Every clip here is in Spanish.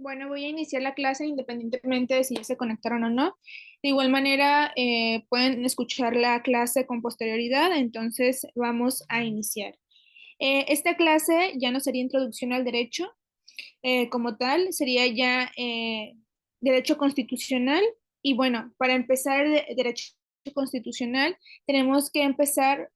Bueno, voy a iniciar la clase independientemente de si ya se conectaron o no. De igual manera, pueden escuchar la clase con posterioridad, entonces vamos a iniciar. Esta clase ya no sería introducción al derecho como tal, sería ya derecho constitucional. Y bueno, para empezar derecho constitucional, tenemos que empezar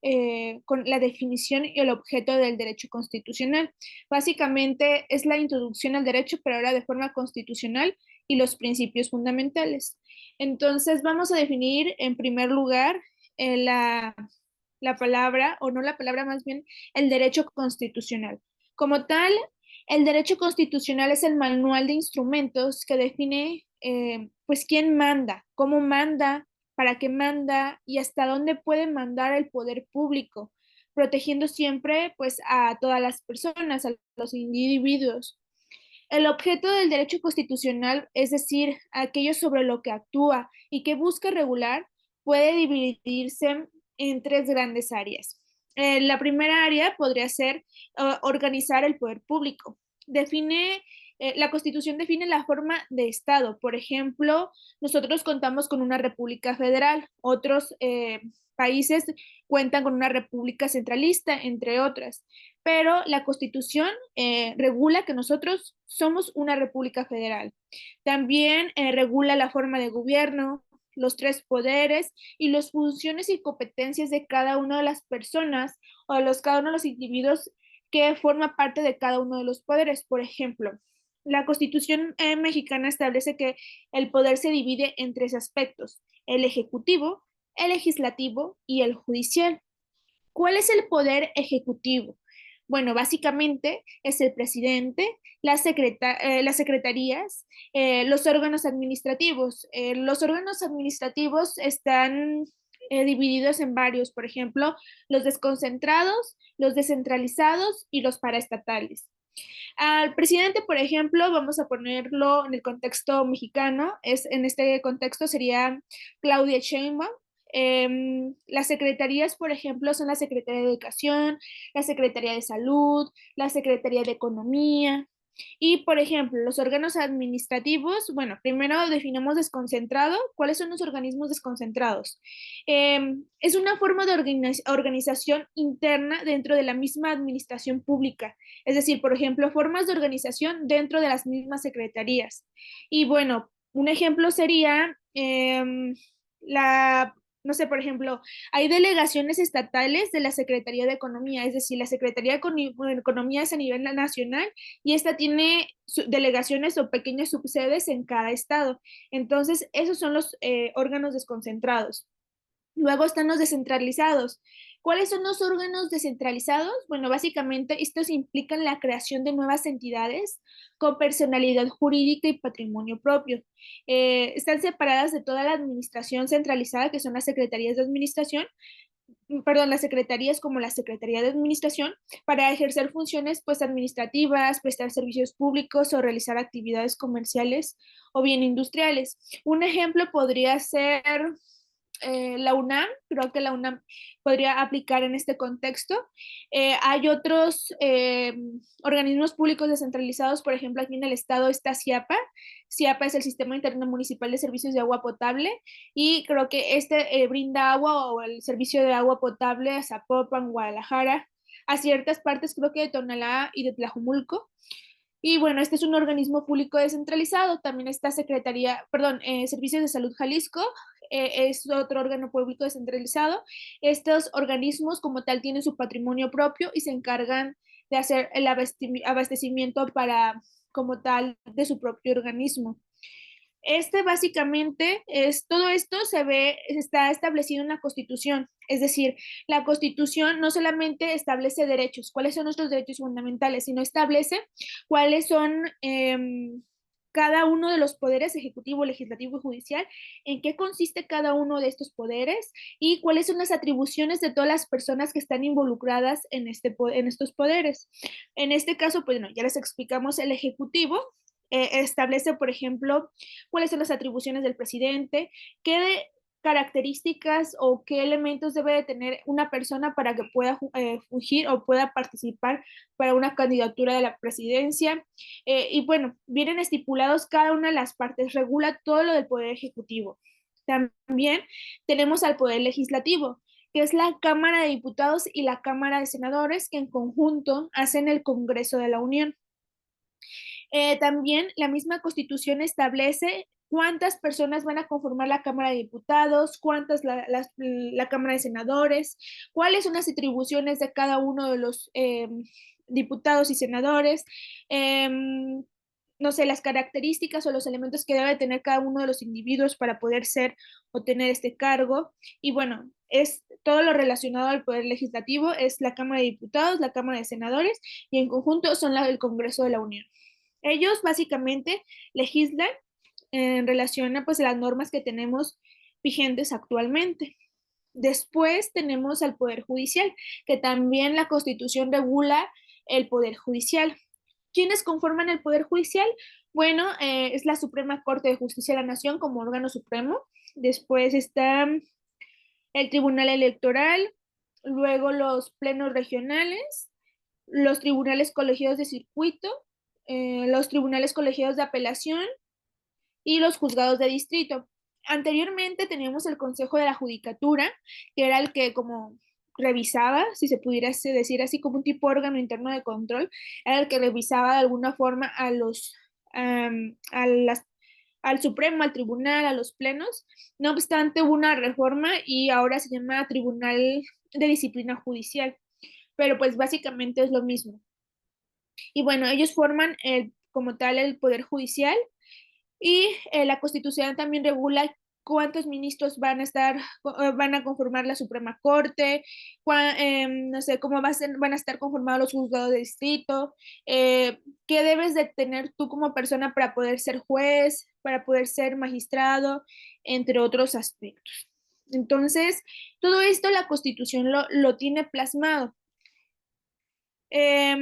con la definición y el objeto del derecho constitucional. Básicamente es la introducción al derecho, pero ahora de forma constitucional y los principios fundamentales. Entonces vamos a definir en primer lugar la palabra, o no la palabra, más bien el derecho constitucional. Como tal, el derecho constitucional es el manual de instrumentos que define, pues, quién manda, cómo manda, para qué manda y hasta dónde puede mandar el poder público, protegiendo siempre, pues, a todas las personas, a los individuos. El objeto del derecho constitucional, es decir, aquello sobre lo que actúa y que busca regular, puede dividirse en tres grandes áreas. La primera área podría ser organizar el poder público. La Constitución define la forma de Estado. Por ejemplo, nosotros contamos con una república federal, otros países cuentan con una república centralista, entre otras. Pero la Constitución regula que nosotros somos una república federal. También regula la forma de gobierno, los tres poderes y las funciones y competencias de cada una de las personas o de cada uno de los individuos que forma parte de cada uno de los poderes. Por ejemplo, la Constitución mexicana establece que el poder se divide en tres aspectos: el ejecutivo, el legislativo y el judicial. ¿Cuál es el poder ejecutivo? Bueno, básicamente es el presidente, las secretarías, los órganos administrativos. Los órganos administrativos están divididos en varios, por ejemplo, los desconcentrados, los descentralizados y los paraestatales. Al presidente, por ejemplo, vamos a ponerlo en el contexto mexicano, en este contexto sería Claudia Sheinbaum. Las secretarías, por ejemplo, son la Secretaría de Educación, la Secretaría de Salud, la Secretaría de Economía. Y, por ejemplo, los órganos administrativos, bueno, primero definimos desconcentrado. ¿Cuáles son los organismos desconcentrados? Es una forma de organización interna dentro de la misma administración pública, es decir, por ejemplo, formas de organización dentro de las mismas secretarías. Y bueno, un ejemplo sería la, no sé, por ejemplo, hay delegaciones estatales de la Secretaría de Economía, es decir, la Secretaría de Economía es a nivel nacional y esta tiene delegaciones o pequeñas subsedes en cada estado. Entonces, esos son los órganos desconcentrados. Luego están los descentralizados. ¿Cuáles son los órganos descentralizados? Bueno, básicamente estos implican la creación de nuevas entidades con personalidad jurídica y patrimonio propio. Están separadas de toda la administración centralizada, que son las secretarías de administración, perdón, las secretarías como la Secretaría de Administración, para ejercer funciones pues administrativas, prestar servicios públicos o realizar actividades comerciales o bien industriales. Un ejemplo podría ser la UNAM. Creo que la UNAM podría aplicar en este contexto. Hay otros organismos públicos descentralizados, por ejemplo, aquí en el estado está CIAPA. CIAPA es el Sistema Intermunicipal de Servicios de Agua Potable y creo que este brinda agua o el servicio de agua potable a Zapopan, Guadalajara, a ciertas partes, creo que de Tonalá y de Tlajumulco. Y bueno, este es un organismo público descentralizado. También está Servicios de Salud Jalisco, es otro órgano público descentralizado. Estos organismos como tal tienen su patrimonio propio y se encargan de hacer el abastecimiento para, como tal, de su propio organismo. Básicamente todo esto está establecido en la Constitución. Es decir, la Constitución no solamente establece derechos, cuáles son nuestros derechos fundamentales, sino establece cuáles son cada uno de los poderes ejecutivo, legislativo y judicial, en qué consiste cada uno de estos poderes y cuáles son las atribuciones de todas las personas que están involucradas en estos poderes. En este caso, pues no, ya les explicamos el ejecutivo. Establece, por ejemplo, cuáles son las atribuciones del presidente, qué características o qué elementos debe de tener una persona para que pueda fungir o pueda participar para una candidatura de la presidencia. Y bueno, vienen estipulados cada una de las partes, regula todo lo del Poder Ejecutivo. También tenemos al Poder Legislativo, que es la Cámara de Diputados y la Cámara de Senadores, que en conjunto hacen el Congreso de la Unión. También la misma Constitución establece cuántas personas van a conformar la Cámara de Diputados, cuántas la Cámara de Senadores, cuáles son las atribuciones de cada uno de los diputados y senadores, eh, no sé, las características o los elementos que debe tener cada uno de los individuos para poder ser o tener este cargo. Y bueno, es todo lo relacionado al Poder Legislativo, es la Cámara de Diputados, la Cámara de Senadores, y en conjunto son la del Congreso de la Unión. Ellos básicamente legislan en relación a pues, las normas que tenemos vigentes actualmente. Después tenemos al Poder Judicial, que también la Constitución regula el Poder Judicial. ¿Quiénes conforman el Poder Judicial? Bueno, es la Suprema Corte de Justicia de la Nación como órgano supremo. Después está el Tribunal Electoral, luego los plenos regionales, los tribunales colegiados de circuito, los tribunales colegiados de apelación y los juzgados de distrito. Anteriormente teníamos el Consejo de la Judicatura, que era el que como revisaba, si se pudiera decir así, como un tipo de órgano interno de control, era el que revisaba de alguna forma a los, a las, al Supremo, al Tribunal, a los plenos. No obstante, hubo una reforma y ahora se llama Tribunal de Disciplina Judicial, pero pues básicamente es lo mismo. Y bueno, ellos forman como tal el Poder Judicial y la Constitución también regula cuántos ministros van a conformar la Suprema Corte, no sé, cómo van a estar conformados los juzgados de distrito, qué debes de tener tú como persona para poder ser juez, para poder ser magistrado, entre otros aspectos. Entonces, todo esto la Constitución lo tiene plasmado. Eh,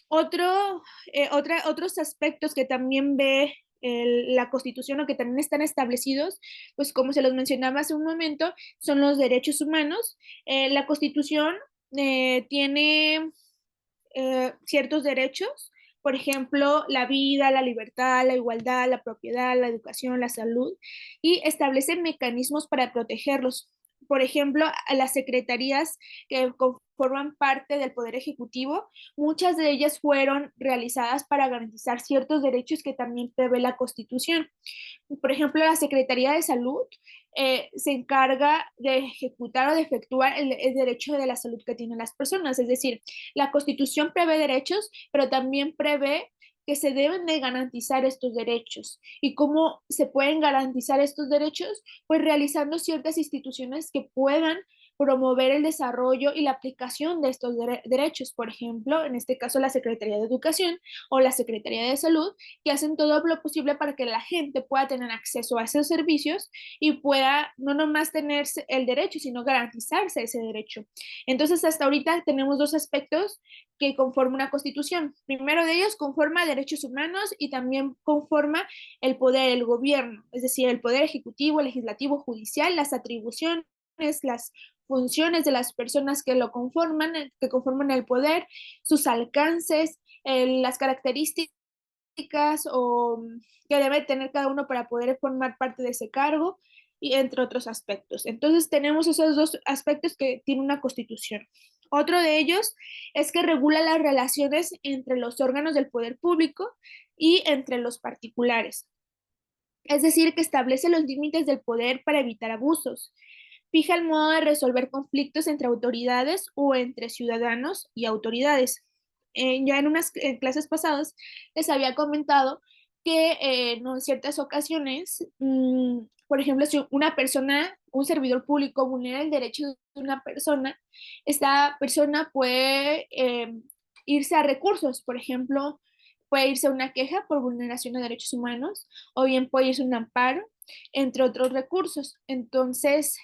otros aspectos que también ve la Constitución o que también están establecidos, pues como se los mencionaba hace un momento, son los derechos humanos. La Constitución tiene ciertos derechos, por ejemplo, la vida, la libertad, la igualdad, la propiedad, la educación, la salud, y establece mecanismos para protegerlos. Por ejemplo, a las secretarías que conforman parte del Poder Ejecutivo, muchas de ellas fueron realizadas para garantizar ciertos derechos que también prevé la Constitución. Por ejemplo, la Secretaría de Salud se encarga de ejecutar o de efectuar el derecho de la salud que tienen las personas. Es decir, la Constitución prevé derechos, pero también prevé que se deben de garantizar estos derechos. ¿Y cómo se pueden garantizar estos derechos? Pues realizando ciertas instituciones que puedan promover el desarrollo y la aplicación de estos derechos. Por ejemplo, en este caso, la Secretaría de Educación o la Secretaría de Salud, que hacen todo lo posible para que la gente pueda tener acceso a esos servicios y pueda no nomás tener el derecho, sino garantizarse ese derecho. Entonces, hasta ahorita tenemos dos aspectos que conforman una constitución. Primero de ellos conforma derechos humanos y también conforma el poder del gobierno, es decir, el poder ejecutivo, legislativo, judicial, las atribuciones, las funciones de las personas que conforman el poder, sus alcances, las características o que debe tener cada uno para poder formar parte de ese cargo y entre otros aspectos. Entonces tenemos esos dos aspectos que tiene una constitución. Otro de ellos es que regula las relaciones entre los órganos del poder público y entre los particulares. Es decir, que establece los límites del poder para evitar abusos. Fija el modo de resolver conflictos entre autoridades o entre ciudadanos y autoridades. Ya en unas clases pasadas les había comentado que no, en ciertas ocasiones, por ejemplo, si una persona, un servidor público vulnera el derecho de una persona, esta persona puede irse a recursos, por ejemplo, puede irse a una queja por vulneración de derechos humanos o bien puede irse a un amparo, entre otros recursos. Entonces,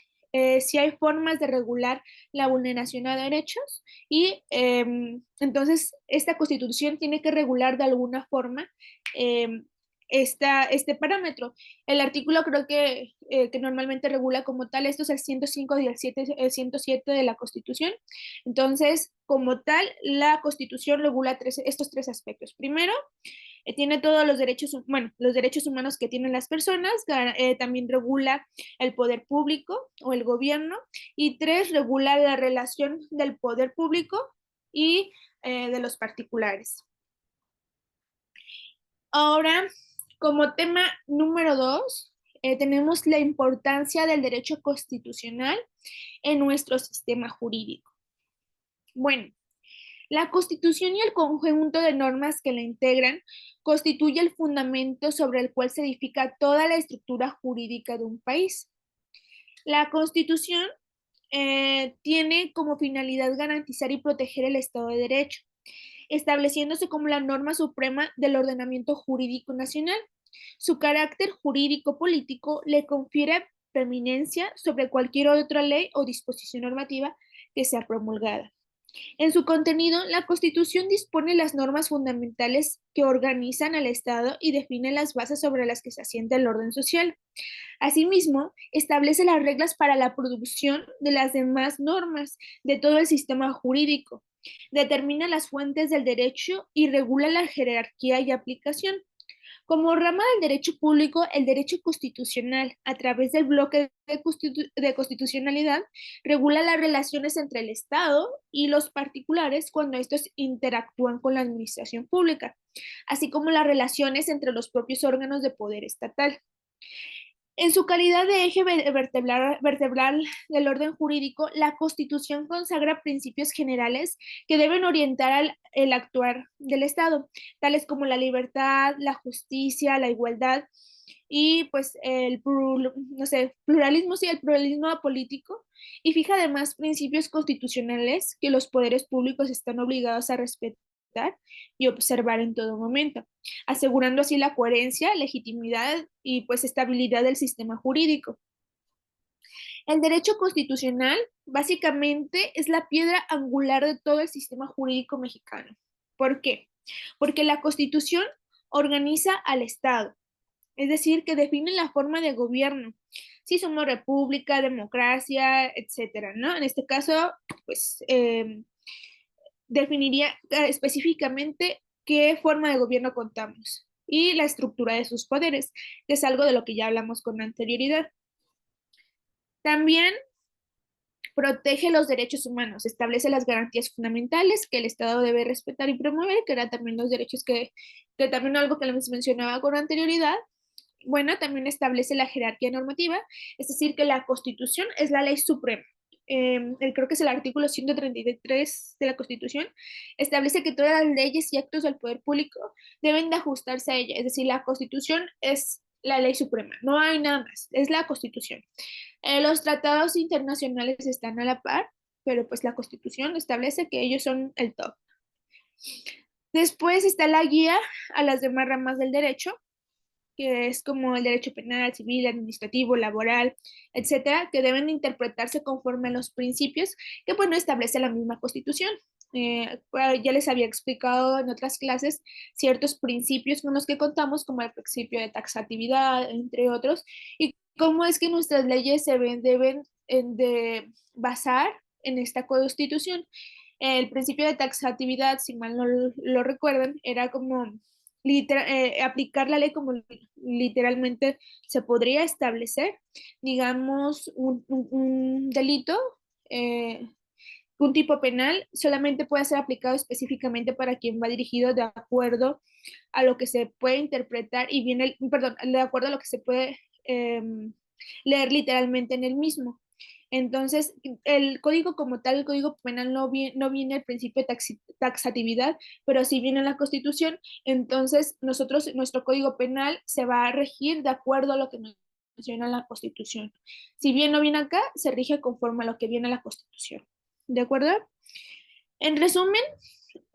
sí hay formas de regular la vulneración a derechos y entonces esta constitución tiene que regular de alguna forma este parámetro. El artículo creo que normalmente regula como tal, esto es el 105 y el 107 de la Constitución. Entonces, como tal, la Constitución regula estos tres aspectos. Primero, tiene todos los derechos, bueno, los derechos humanos que tienen las personas, también regula el poder público o el gobierno, y tres, regula la relación del poder público y de los particulares. Ahora, como tema número dos, tenemos la importancia del derecho constitucional en nuestro sistema jurídico. Bueno, la Constitución y el conjunto de normas que la integran constituye el fundamento sobre el cual se edifica toda la estructura jurídica de un país. La Constitución tiene como finalidad garantizar y proteger el Estado de Derecho, estableciéndose como la norma suprema del ordenamiento jurídico nacional. Su carácter jurídico-político le confiere preeminencia sobre cualquier otra ley o disposición normativa que sea promulgada. En su contenido, la Constitución dispone las normas fundamentales que organizan al Estado y define las bases sobre las que se asienta el orden social. Asimismo, establece las reglas para la producción de las demás normas de todo el sistema jurídico, determina las fuentes del derecho y regula la jerarquía y aplicación. Como rama del derecho público, el derecho constitucional, a través del bloque de constitucionalidad, regula las relaciones entre el Estado y los particulares cuando estos interactúan con la administración pública, así como las relaciones entre los propios órganos de poder estatal. En su calidad de eje vertebral del orden jurídico, la Constitución consagra principios generales que deben orientar el actuar del Estado, tales como la libertad, la justicia, la igualdad y pues no sé, pluralismo, sí, el pluralismo político, y fija además principios constitucionales que los poderes públicos están obligados a respetar y observar en todo momento, asegurando así la coherencia, legitimidad y pues estabilidad del sistema jurídico. El derecho constitucional básicamente es la piedra angular de todo el sistema jurídico mexicano. ¿Por qué? Porque la Constitución organiza al Estado, es decir, que define la forma de gobierno, si somos república, democracia, etcétera, ¿no? En este caso, pues definiría específicamente qué forma de gobierno contamos y la estructura de sus poderes, que es algo de lo que ya hablamos con anterioridad. También protege los derechos humanos, establece las garantías fundamentales que el Estado debe respetar y promover, que eran también los derechos que también algo que les mencionaba con anterioridad. Bueno, también establece la jerarquía normativa, es decir, que la Constitución es la ley suprema. Creo que es el artículo 133 de la Constitución, establece que todas las leyes y actos del poder público deben de ajustarse a ella, es decir, la Constitución es la ley suprema, no hay nada más, es la Constitución. Los tratados internacionales están a la par, pero pues la Constitución establece que ellos son el top. Después está la guía a las demás ramas del derecho, que es como el derecho penal, civil, administrativo, laboral, etcétera, que deben interpretarse conforme a los principios que, bueno, establece la misma Constitución. Ya les había explicado en otras clases ciertos principios con los que contamos, como el principio de taxatividad, entre otros, y cómo es que nuestras leyes deben de basar en esta Constitución. El principio de taxatividad, si mal no lo recuerdan, era como aplicar la ley como literalmente se podría establecer, digamos, un delito, eh, un tipo penal solamente puede ser aplicado específicamente para quien va dirigido de acuerdo a lo que se puede interpretar y viene, perdón, de acuerdo a lo que se puede leer literalmente en el mismo. Entonces, el código como tal, el código penal no viene el principio de taxatividad, pero sí viene en la Constitución. Entonces, nuestro código penal se va a regir de acuerdo a lo que menciona la Constitución. Si bien no viene acá, se rige conforme a lo que viene en la Constitución. ¿De acuerdo? En resumen,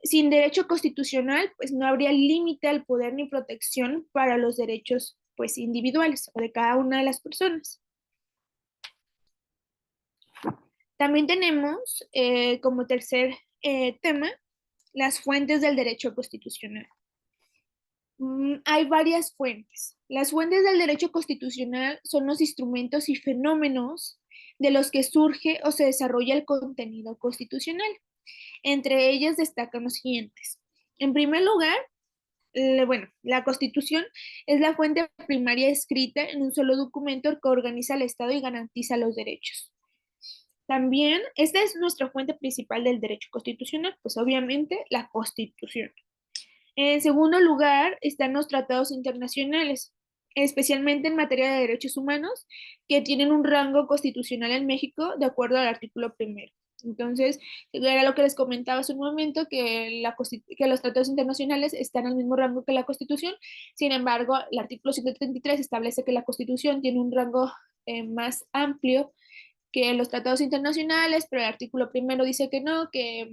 sin derecho constitucional, pues no habría límite al poder ni protección para los derechos pues individuales o de cada una de las personas. También tenemos como tercer tema las fuentes del derecho constitucional. Hay varias fuentes. Las fuentes del derecho constitucional son los instrumentos y fenómenos de los que surge o se desarrolla el contenido constitucional. Entre ellas destacan los siguientes. En primer lugar, bueno, la Constitución es la fuente primaria escrita en un solo documento que organiza el Estado y garantiza los derechos. También, esta es nuestra fuente principal del derecho constitucional, pues obviamente la Constitución. En segundo lugar, están los tratados internacionales, especialmente en materia de derechos humanos, que tienen un rango constitucional en México de acuerdo al artículo primero. Entonces, era lo que les comentaba hace un momento, que, que los tratados internacionales están al mismo rango que la Constitución. Sin embargo, el artículo 133 establece que la Constitución tiene un rango más amplio que los tratados internacionales, pero el artículo primero dice que no, que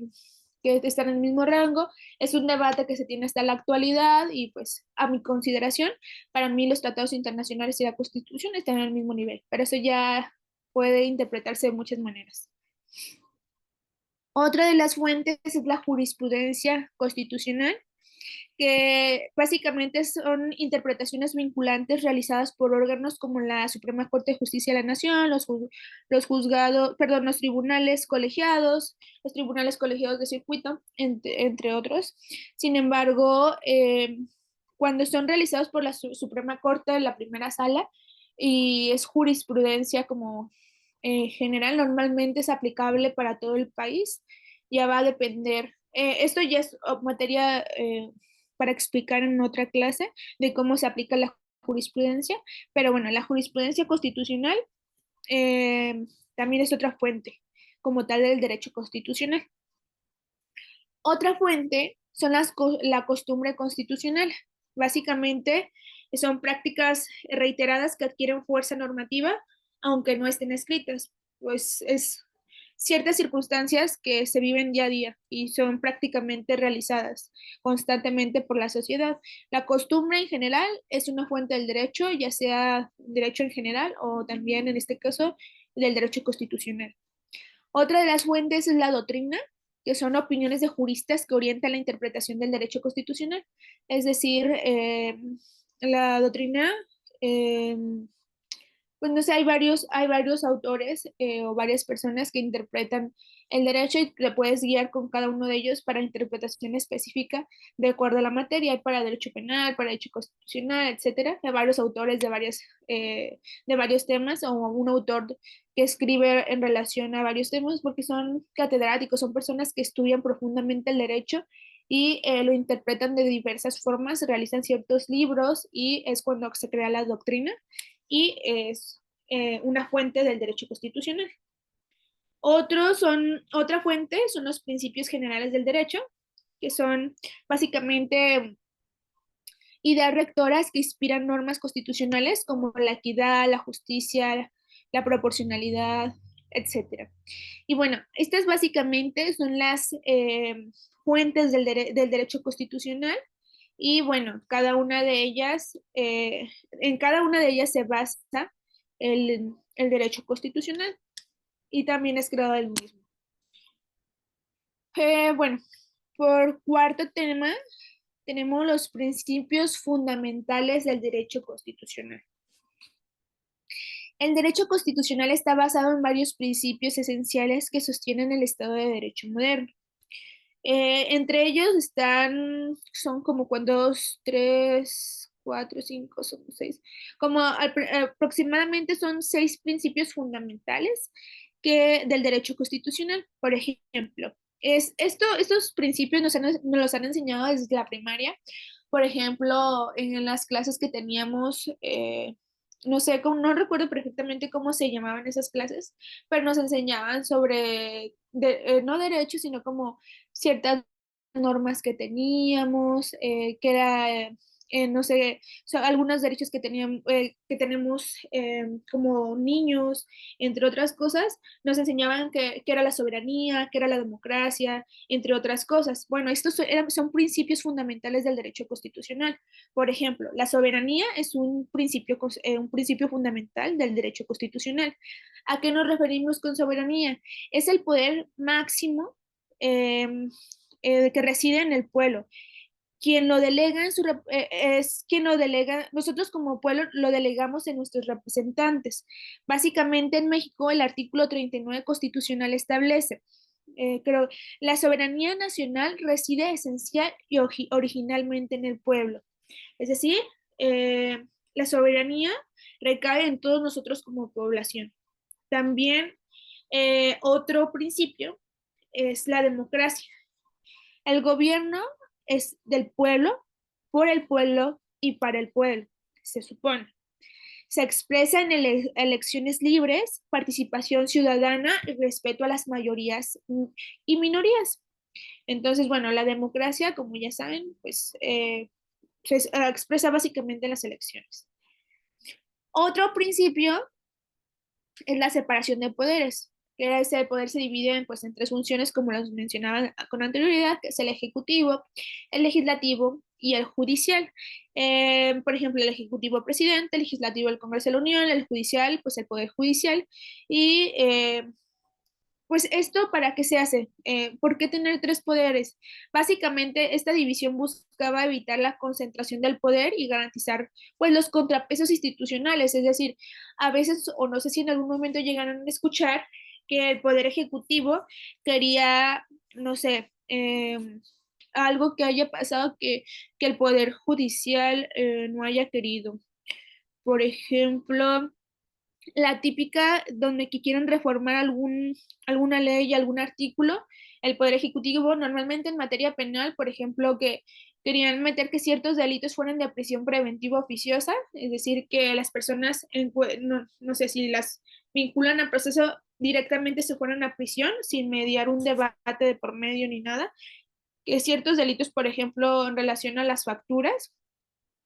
están en el mismo rango. Es un debate que se tiene hasta la actualidad y pues a mi consideración, para mí los tratados internacionales y la Constitución están al mismo nivel, pero eso ya puede interpretarse de muchas maneras. Otra de las fuentes es la jurisprudencia constitucional, que básicamente son interpretaciones vinculantes realizadas por órganos como la Suprema Corte de Justicia de la Nación, los juzgados, perdón, los tribunales colegiados de circuito, entre otros. Sin embargo, cuando son realizados por la Suprema Corte de la primera sala y es jurisprudencia como general, normalmente es aplicable para todo el país, ya va a depender. Esto ya es materia para explicar en otra clase de cómo se aplica la jurisprudencia, pero bueno, la jurisprudencia constitucional eh, también es otra fuente como tal del derecho constitucional. Otra fuente son la costumbre constitucional. Básicamente son prácticas reiteradas que adquieren fuerza normativa aunque no estén escritas. Pues es ciertas circunstancias que se viven día a día y son prácticamente realizadas constantemente por la sociedad. La costumbre en general es una fuente del derecho, ya sea derecho en general o también en este caso del derecho constitucional. Otra de las fuentes es la doctrina, que son opiniones de juristas que orientan la interpretación del derecho constitucional. Es decir, la doctrina eh, pues no sé, hay varios autores o varias personas que interpretan el derecho y te puedes guiar con cada uno de ellos para interpretación específica de acuerdo a la materia. Hay para derecho penal, para derecho constitucional, etcétera. Hay varios autores de varios temas o un autor que escribe en relación a varios temas porque son catedráticos, son personas que estudian profundamente el derecho y lo interpretan de diversas formas, realizan ciertos libros y es cuando se crea la doctrina y es una fuente del derecho constitucional. Otra fuente son los principios generales del derecho, que son básicamente ideas rectoras que inspiran normas constitucionales como la equidad, la justicia, la proporcionalidad, etcétera. Y bueno, estas básicamente son las fuentes del derecho constitucional y bueno, en cada una de ellas se basa el derecho constitucional y también es creado el mismo. Bueno, por cuarto tema, tenemos los principios fundamentales del derecho constitucional. El derecho constitucional está basado en varios principios esenciales que sostienen el Estado de Derecho moderno. Entre ellos son como dos, tres, cuatro, cinco, son seis, como aproximadamente son seis principios fundamentales del derecho constitucional. Por ejemplo, estos principios nos los han enseñado desde la primaria. Por ejemplo, en las clases que teníamos, no sé, no recuerdo perfectamente cómo se llamaban esas clases, pero nos enseñaban sobre, no derechos, sino como ciertas normas que teníamos, que era, no sé, algunos derechos que tenemos como niños, entre otras cosas, nos enseñaban que era la soberanía, que era la democracia, entre otras cosas. Bueno, son principios fundamentales del derecho constitucional. Por ejemplo, la soberanía es un principio fundamental del derecho constitucional. ¿A qué nos referimos con soberanía? Es el poder máximo que reside en el pueblo. quien lo delega es quien lo delega, nosotros como pueblo lo delegamos en nuestros representantes. Básicamente en México el artículo 39 constitucional establece, creo, la soberanía nacional reside esencial y originalmente en el pueblo. Es decir, eh, la soberanía recae en todos nosotros como población. También otro principio es la democracia. El gobierno es del pueblo, por el pueblo y para el pueblo, se supone. Se expresa en elecciones libres, participación ciudadana y respeto a las mayorías y minorías. Entonces, bueno, la democracia, como ya saben, pues se expresa básicamente en las elecciones. Otro principio es la separación de poderes, que ese poder se divide pues, en tres funciones, como los mencionaba con anterioridad, que es el ejecutivo, el legislativo y el judicial. Por ejemplo, el ejecutivo presidente, el legislativo el Congreso de la Unión, el judicial, pues el poder judicial. Y pues esto, ¿para qué se hace? ¿Por qué tener tres poderes? Básicamente, esta división buscaba evitar la concentración del poder y garantizar pues los contrapesos institucionales, es decir, a veces, o no sé si en algún momento llegaron a escuchar que el poder ejecutivo quería, no sé, algo que haya pasado que el poder judicial no haya querido. Por ejemplo, la típica donde que quieren reformar alguna ley, algún artículo, el Poder Ejecutivo normalmente en materia penal, por ejemplo, que querían meter que ciertos delitos fueran de prisión preventiva oficiosa, es decir, que las personas, no sé si las vinculan a proceso, directamente se fueran a prisión sin mediar un debate de por medio ni nada, que ciertos delitos, por ejemplo, en relación a las facturas,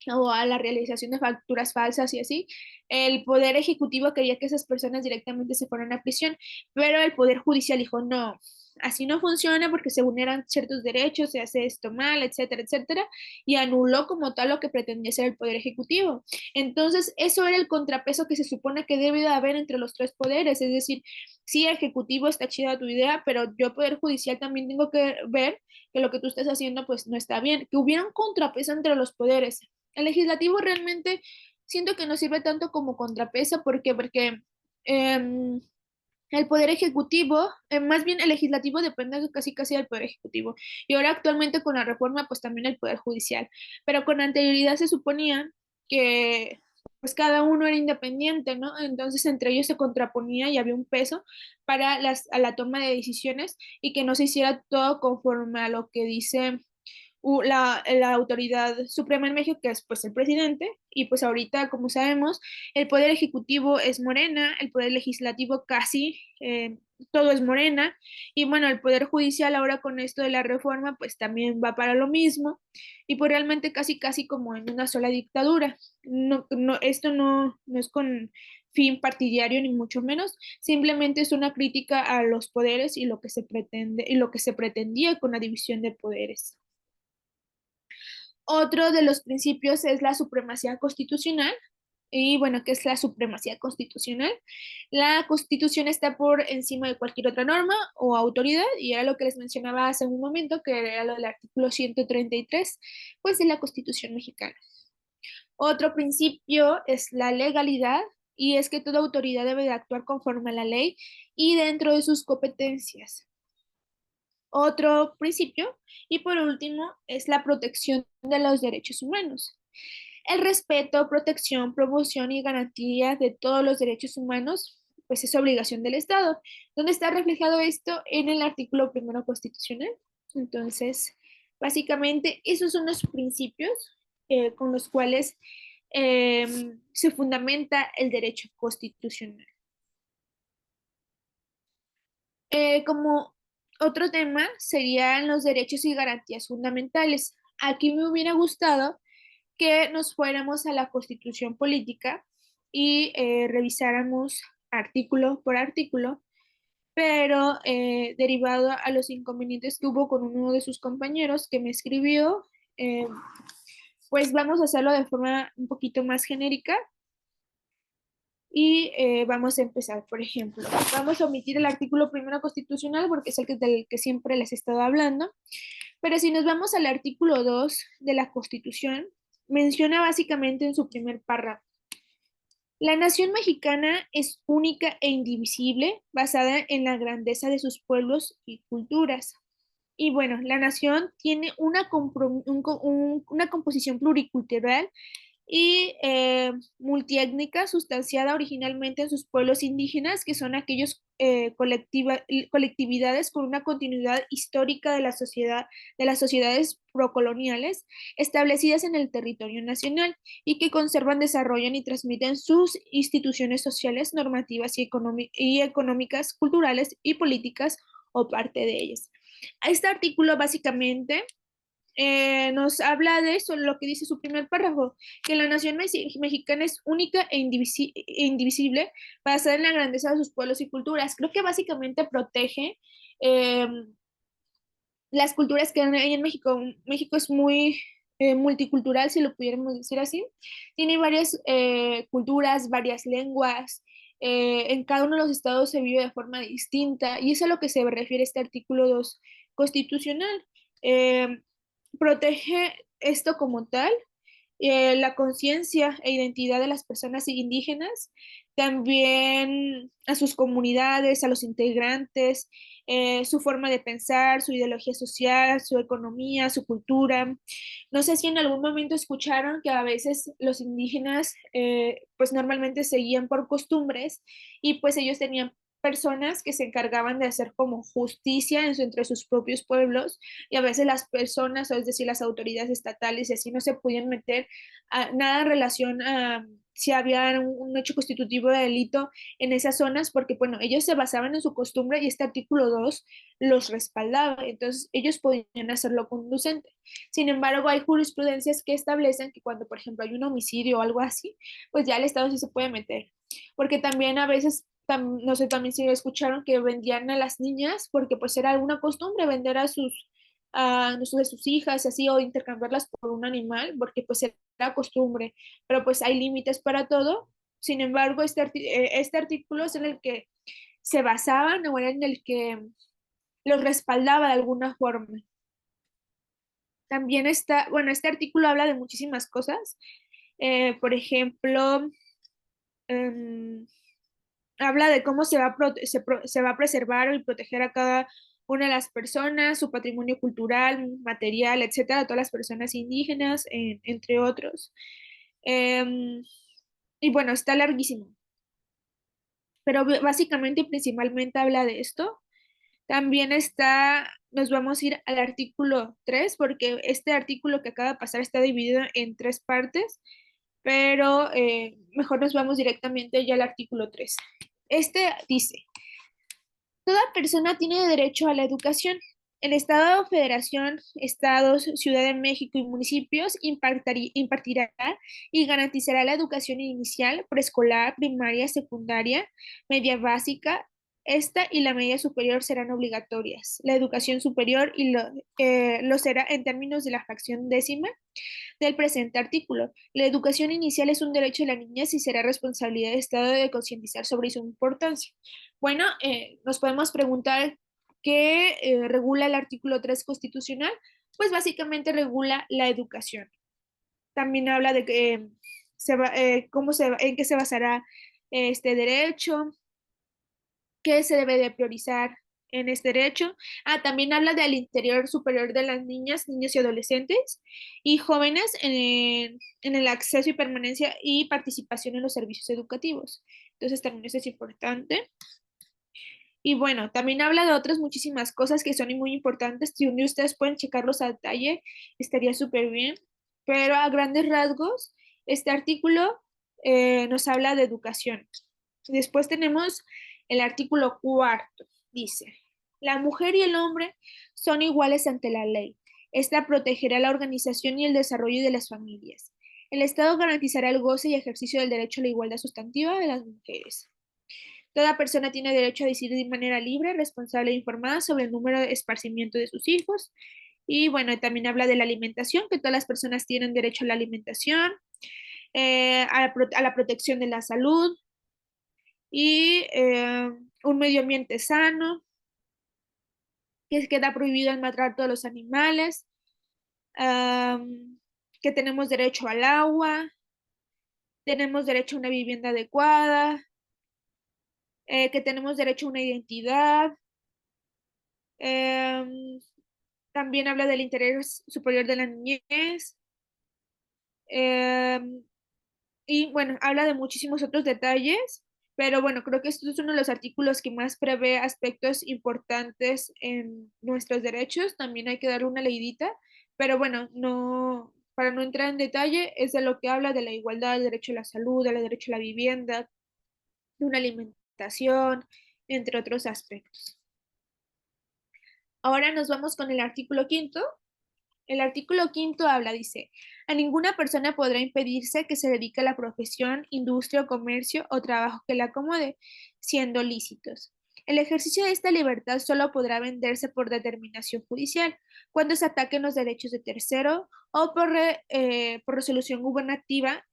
o a la realización de facturas falsas y así, el Poder Ejecutivo quería que esas personas directamente se fueran a prisión, pero el Poder Judicial dijo, no, así no funciona porque se vulneran ciertos derechos, se hace esto mal, etcétera, etcétera, y anuló como tal lo que pretendía ser el Poder Ejecutivo. Entonces, eso era el contrapeso que se supone que debe de haber entre los tres poderes, es decir, sí, Ejecutivo está chida tu idea, pero yo Poder Judicial también tengo que ver que lo que tú estás haciendo pues no está bien, que hubiera un contrapeso entre los poderes. El legislativo realmente siento que no sirve tanto como contrapeso porque eh, el poder ejecutivo, más bien el legislativo depende casi casi del poder ejecutivo. Y ahora actualmente con la reforma pues también el poder judicial. Pero con anterioridad se suponía que pues cada uno era independiente, ¿no? Entonces entre ellos se contraponía y había un peso para a la toma de decisiones y que no se hiciera todo conforme a lo que dice la autoridad suprema en México, que es pues el presidente, y pues ahorita, como sabemos, el poder ejecutivo es Morena, el poder legislativo casi todo es Morena, y bueno, el poder judicial ahora con esto de la reforma, pues también va para lo mismo, y pues realmente casi casi como en una sola dictadura. No, no, esto no es con fin partidario ni mucho menos, simplemente es una crítica a los poderes y lo que se pretende y lo que se pretendía con la división de poderes. Otro de los principios es la supremacía constitucional. Y bueno, ¿qué es la supremacía constitucional? La constitución está por encima de cualquier otra norma o autoridad, y era lo que les mencionaba hace un momento, que era lo del artículo 133, pues de la Constitución mexicana. Otro principio es la legalidad, y es que toda autoridad debe de actuar conforme a la ley y dentro de sus competencias. Otro principio, y por último, es la protección de los derechos humanos. El respeto, protección, promoción y garantía de todos los derechos humanos, pues es obligación del Estado. ¿Dónde está reflejado esto? En el artículo primero constitucional. Entonces, básicamente, esos son los principios con los cuales se fundamenta el derecho constitucional. Como otro tema serían los derechos y garantías fundamentales. Aquí me hubiera gustado que nos fuéramos a la Constitución política y revisáramos artículo por artículo, pero derivado a los inconvenientes que hubo con uno de sus compañeros que me escribió, eh, pues vamos a hacerlo de forma un poquito más genérica y vamos a empezar, por ejemplo, vamos a omitir el artículo primero constitucional porque es el que, del que siempre les he estado hablando. Pero si nos vamos al artículo 2 de la Constitución, menciona básicamente en su primer párrafo: la nación mexicana es única e indivisible, basada en la grandeza de sus pueblos y culturas. Y bueno, la nación tiene una composición pluricultural y multiétnica sustanciada originalmente en sus pueblos indígenas, que son aquellos colectividades con una continuidad histórica de las sociedades procoloniales establecidas en el territorio nacional y que conservan, desarrollan y transmiten sus instituciones sociales, normativas y económicas, culturales y políticas o parte de ellas. Este artículo básicamente nos habla de eso, lo que dice su primer párrafo, que la nación mexicana es única e indivisible, basada en la grandeza de sus pueblos y culturas. Creo que básicamente protege eh, las culturas que hay en México. México es muy multicultural, si lo pudiéramos decir así. Tiene varias culturas, varias lenguas. En cada uno de los estados se vive de forma distinta y es a lo que se refiere este artículo 2 constitucional. Eh, Protege esto como tal, la conciencia e identidad de las personas indígenas, también a sus comunidades, a los integrantes, su forma de pensar, su ideología social, su economía, su cultura. No sé si en algún momento escucharon que a veces los indígenas pues normalmente seguían por costumbres y pues ellos tenían personas que se encargaban de hacer como justicia entre sus propios pueblos y a veces las personas, o es decir, las autoridades estatales y así no se podían meter nada en relación a si había un hecho constitutivo de delito en esas zonas, porque bueno, ellos se basaban en su costumbre y este artículo 2 los respaldaba, entonces ellos podían hacerlo conducente. Sin embargo, hay jurisprudencias que establecen que cuando, por ejemplo, hay un homicidio o algo así, pues ya el Estado sí se puede meter, porque también a veces no sé, también si escucharon que vendían a las niñas porque pues era alguna costumbre vender de sus hijas y así o intercambiarlas por un animal porque pues era costumbre, pero pues hay límites para todo. Sin embargo, este artículo es en el que se basaban o era en el que los respaldaba de alguna forma. También está, bueno, este artículo habla de muchísimas cosas. Por ejemplo, em, habla de cómo se va a preservar y proteger a cada una de las personas, su patrimonio cultural, material, etcétera, a todas las personas indígenas, entre otros. Em, y bueno, está larguísimo, pero básicamente y principalmente habla de esto. También está, nos vamos a ir al artículo 3 porque este artículo que acaba de pasar está dividido en tres partes, pero mejor nos vamos directamente ya al artículo 3. Este dice: toda persona tiene derecho a la educación. El Estado, Federación, Estados, Ciudad de México y municipios impartirá y garantizará la educación inicial, preescolar, primaria, secundaria, media básica. Esta y la media superior serán obligatorias. La educación superior lo será en términos de la fracción décima del presente artículo. La educación inicial es un derecho de la niñez y será responsabilidad del Estado de concientizar sobre su importancia. Bueno, nos podemos preguntar qué regula el artículo 3 constitucional. Pues básicamente regula la educación. También habla de que, en qué se basará este derecho, qué se debe de priorizar en este derecho. También habla del interior superior de las niñas, niños y adolescentes y jóvenes en el acceso y permanencia y participación en los servicios educativos. Entonces también eso es importante. Y bueno, también habla de otras muchísimas cosas que son muy importantes. Si un día ustedes pueden checarlos a detalle, estaría súper bien. Pero a grandes rasgos, este artículo nos habla de educación. Después tenemos el artículo cuarto. Dice: la mujer y el hombre son iguales ante la ley. Esta protegerá la organización y el desarrollo de las familias. El Estado garantizará el goce y ejercicio del derecho a la igualdad sustantiva de las mujeres. Toda persona tiene derecho a decidir de manera libre, responsable e informada sobre el número de esparcimiento de sus hijos. Y bueno, también habla de la alimentación, que todas las personas tienen derecho a la alimentación, a la protección de la salud y un medio ambiente sano. que queda prohibido el maltrato de los animales, que tenemos derecho al agua, tenemos derecho a una vivienda adecuada, que tenemos derecho a una identidad. em, También habla del interés superior de la niñez. em, y bueno, habla de muchísimos otros detalles, pero bueno, creo que este es uno de los artículos que más prevé aspectos importantes en nuestros derechos. También hay que darle una leidita, pero bueno, no, para no entrar en detalle, es de lo que habla de la igualdad, el derecho a la salud, el derecho a la vivienda, de una alimentación, entre otros aspectos. Ahora nos vamos con el artículo quinto. El artículo quinto habla, dice, a ninguna persona podrá impedirse que se dedique a la profesión, industria o comercio o trabajo que la acomode, siendo lícitos. El ejercicio de esta libertad solo podrá venderse por determinación judicial, cuando se ataquen los derechos de tercero o por resolución gubernativa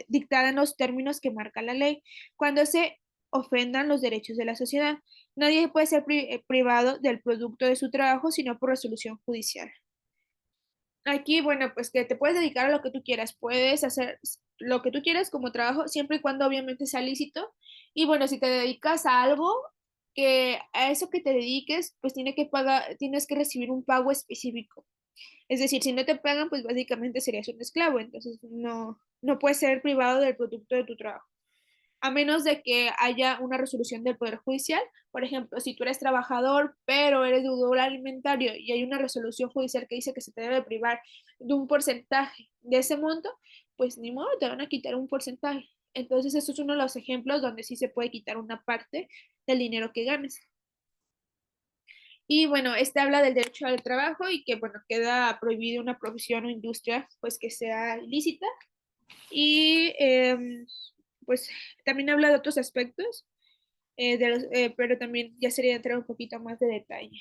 dictada en los términos que marca la ley, cuando se ofendan los derechos de la sociedad. Nadie puede ser privado del producto de su trabajo, sino por resolución judicial. Aquí, bueno, pues que te puedes dedicar a lo que tú quieras, puedes hacer lo que tú quieras como trabajo, siempre y cuando obviamente sea lícito. Y bueno, si te dedicas a algo, que a eso que te dediques, pues tienes que recibir un pago específico. Es decir, si no te pagan, pues básicamente serías un esclavo, entonces no puedes ser privado del producto de tu trabajo a menos de que haya una resolución del Poder Judicial. Por ejemplo, si tú eres trabajador, pero eres deudor alimentario y hay una resolución judicial que dice que se te debe privar de un porcentaje de ese monto, pues ni modo, te van a quitar un porcentaje. Entonces, eso es uno de los ejemplos donde sí se puede quitar una parte del dinero que ganes. Y bueno, este habla del derecho al trabajo y que, bueno, queda prohibida una profesión o industria, pues que sea ilícita. Y pues también habla de otros aspectos, pero también ya sería entrar un poquito más de detalle.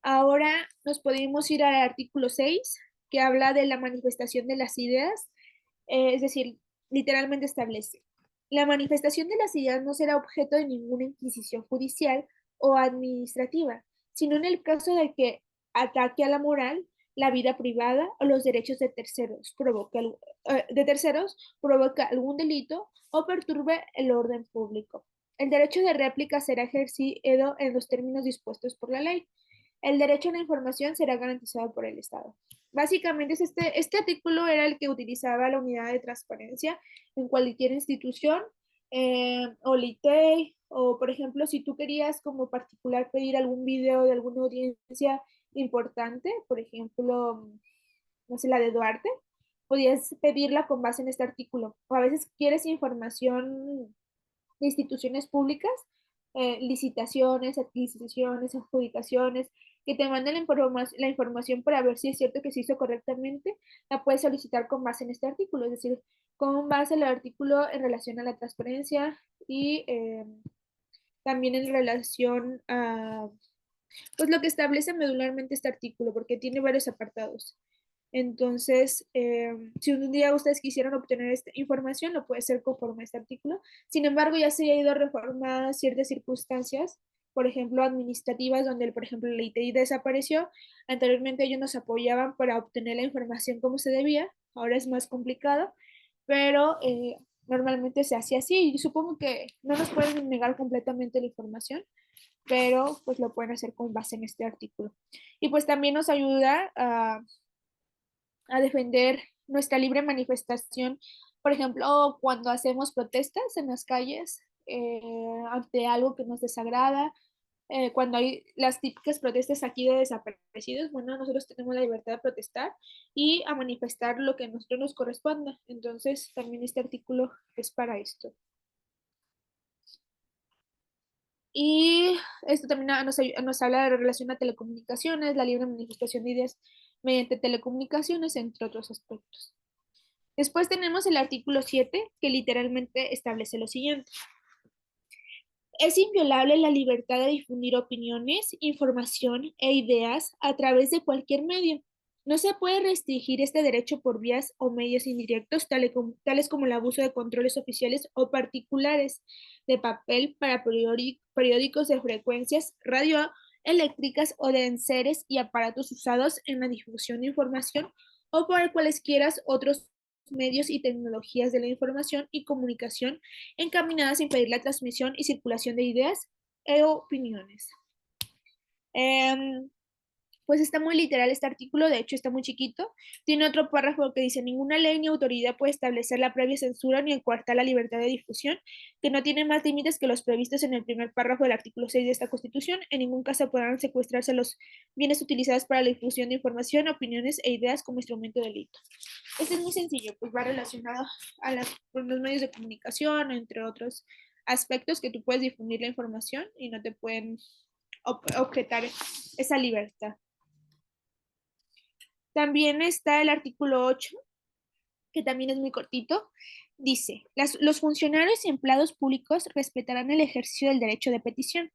Ahora nos podemos ir al artículo 6 que habla de la manifestación de las ideas, es decir, literalmente establece, la manifestación de las ideas no será objeto de ninguna inquisición judicial o administrativa, sino en el caso de que ataque a la moral, la vida privada o los derechos de terceros, provoca algún delito o perturbe el orden público. El derecho de réplica será ejercido en los términos dispuestos por la ley. El derecho a la información será garantizado por el Estado. Básicamente, este artículo era el que utilizaba la unidad de transparencia en cualquier institución, o LITEI, o por ejemplo, si tú querías como particular pedir algún video de alguna audiencia importante, por ejemplo, no sé, la de Duarte, podías pedirla con base en este artículo. O a veces quieres información de instituciones públicas, licitaciones, adquisiciones, adjudicaciones, que te manden la información para ver si es cierto que se hizo correctamente, la puedes solicitar con base en este artículo, es decir, con base en el artículo en relación a la transparencia y también en relación a pues lo que establece medularmente este artículo, porque tiene varios apartados. Entonces, si un día ustedes quisieran obtener esta información, lo puede ser conforme a este artículo. Sin embargo, ya se ha ido reformadas ciertas circunstancias, por ejemplo, administrativas, donde, por ejemplo, la ITI desapareció. Anteriormente ellos nos apoyaban para obtener la información como se debía, ahora es más complicado, pero normalmente se hacía así y supongo que no nos pueden negar completamente la información, pero pues lo pueden hacer con base en este artículo. Y pues también nos ayuda a defender nuestra libre manifestación, por ejemplo, cuando hacemos protestas en las calles ante algo que nos desagrada, cuando hay las típicas protestas aquí de desaparecidos, bueno, nosotros tenemos la libertad de protestar y a manifestar lo que a nosotros nos corresponda. Entonces, también este artículo es para esto. Y esto también nos habla de relación a telecomunicaciones, la libre manifestación de ideas mediante telecomunicaciones, entre otros aspectos. Después tenemos el artículo 7 que literalmente establece lo siguiente. Es inviolable la libertad de difundir opiniones, información e ideas a través de cualquier medio. No se puede restringir este derecho por vías o medios indirectos, tales como el abuso de controles oficiales o particulares de papel para periódicos de frecuencias radio eléctricas o de enseres y aparatos usados en la difusión de información o por cualesquiera otros medios y tecnologías de la información y comunicación encaminadas a impedir la transmisión y circulación de ideas e opiniones. Em, pues está muy literal este artículo, de hecho está muy chiquito. Tiene otro párrafo que dice, ninguna ley ni autoridad puede establecer la previa censura ni coartar la libertad de difusión, que no tiene más límites que los previstos en el primer párrafo del artículo 6 de esta Constitución. En ningún caso podrán secuestrarse los bienes utilizados para la difusión de información, opiniones e ideas como instrumento de delito. Este es muy sencillo, pues va relacionado a con los medios de comunicación, entre otros aspectos que tú puedes difundir la información y no te pueden objetar esa libertad. También está el artículo 8, que también es muy cortito. Dice, los funcionarios y empleados públicos respetarán el ejercicio del derecho de petición,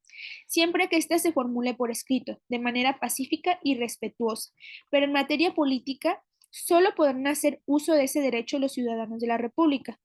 siempre que éste se formule por escrito, de manera pacífica y respetuosa. Pero en materia política, solo podrán hacer uso de ese derecho los ciudadanos de la República.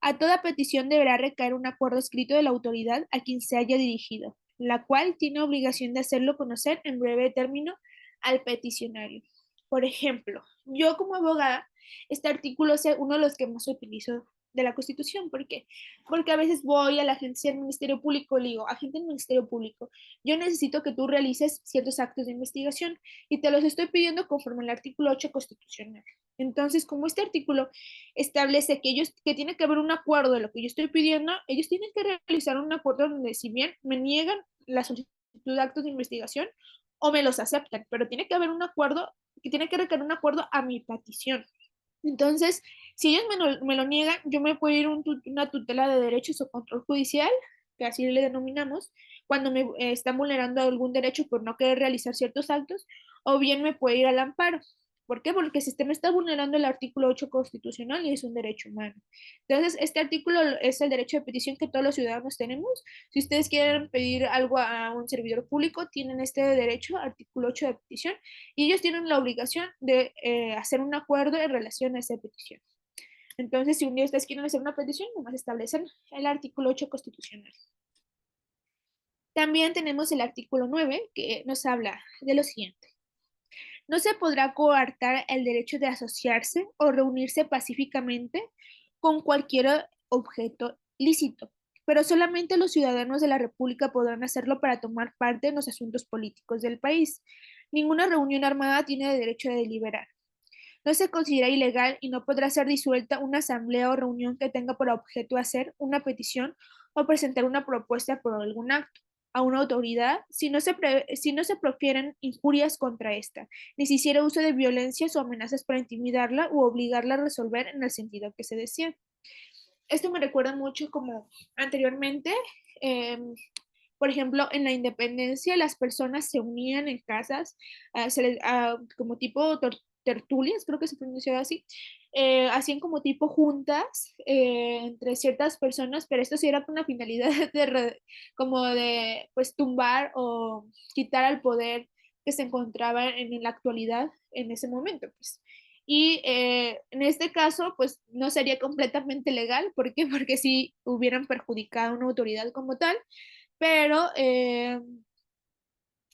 A toda petición deberá recaer un acuerdo escrito de la autoridad a quien se haya dirigido, la cual tiene obligación de hacerlo conocer en breve término al peticionario. Por ejemplo, yo como abogada, este artículo es uno de los que más utilizo de la Constitución. ¿Por qué? Porque a veces voy a la agencia del Ministerio Público y le digo, agente del Ministerio Público, yo necesito que tú realices ciertos actos de investigación y te los estoy pidiendo conforme al artículo 8 constitucional. Entonces, como este artículo establece que ellos, que tiene que haber un acuerdo de lo que yo estoy pidiendo, ellos tienen que realizar un acuerdo donde si bien me niegan la solicitud de actos de investigación o me los aceptan, pero tiene que haber un acuerdo, que tiene que requerir un acuerdo a mi petición. Entonces, si ellos me lo niegan, yo me puedo ir una tutela de derechos o control judicial, que así le denominamos, cuando me están vulnerando algún derecho por no querer realizar ciertos actos, o bien me puede ir al amparo. ¿Por qué? Porque el sistema está vulnerando el artículo 8 constitucional y es un derecho humano. Entonces, este artículo es el derecho de petición que todos los ciudadanos tenemos. Si ustedes quieren pedir algo a un servidor público, tienen este derecho, artículo 8 de petición, y ellos tienen la obligación de hacer un acuerdo en relación a esa petición. Entonces, si un día ustedes quieren hacer una petición, nomás establecen el artículo 8 constitucional. También tenemos el artículo 9 que nos habla de lo siguiente. No se podrá coartar el derecho de asociarse o reunirse pacíficamente con cualquier objeto lícito, pero solamente los ciudadanos de la República podrán hacerlo para tomar parte en los asuntos políticos del país. Ninguna reunión armada tiene derecho de deliberar. No se considera ilegal y no podrá ser disuelta una asamblea o reunión que tenga por objeto hacer una petición o presentar una propuesta por algún acto a una autoridad si no se profieren injurias contra esta, ni se hiciera uso de violencias o amenazas para intimidarla u obligarla a resolver en el sentido que se desea. Esto me recuerda mucho como anteriormente, eh, por ejemplo, en la independencia las personas se unían en casas, como tipo tertulias, creo que se pronunciaba así, hacían como tipo juntas entre ciertas personas, pero esto sí era con la finalidad como de pues tumbar o quitar al poder que se encontraba en la actualidad en ese momento, pues. Y en este caso, pues no sería completamente legal. ¿Por qué? Porque sí hubieran perjudicado a una autoridad como tal, pero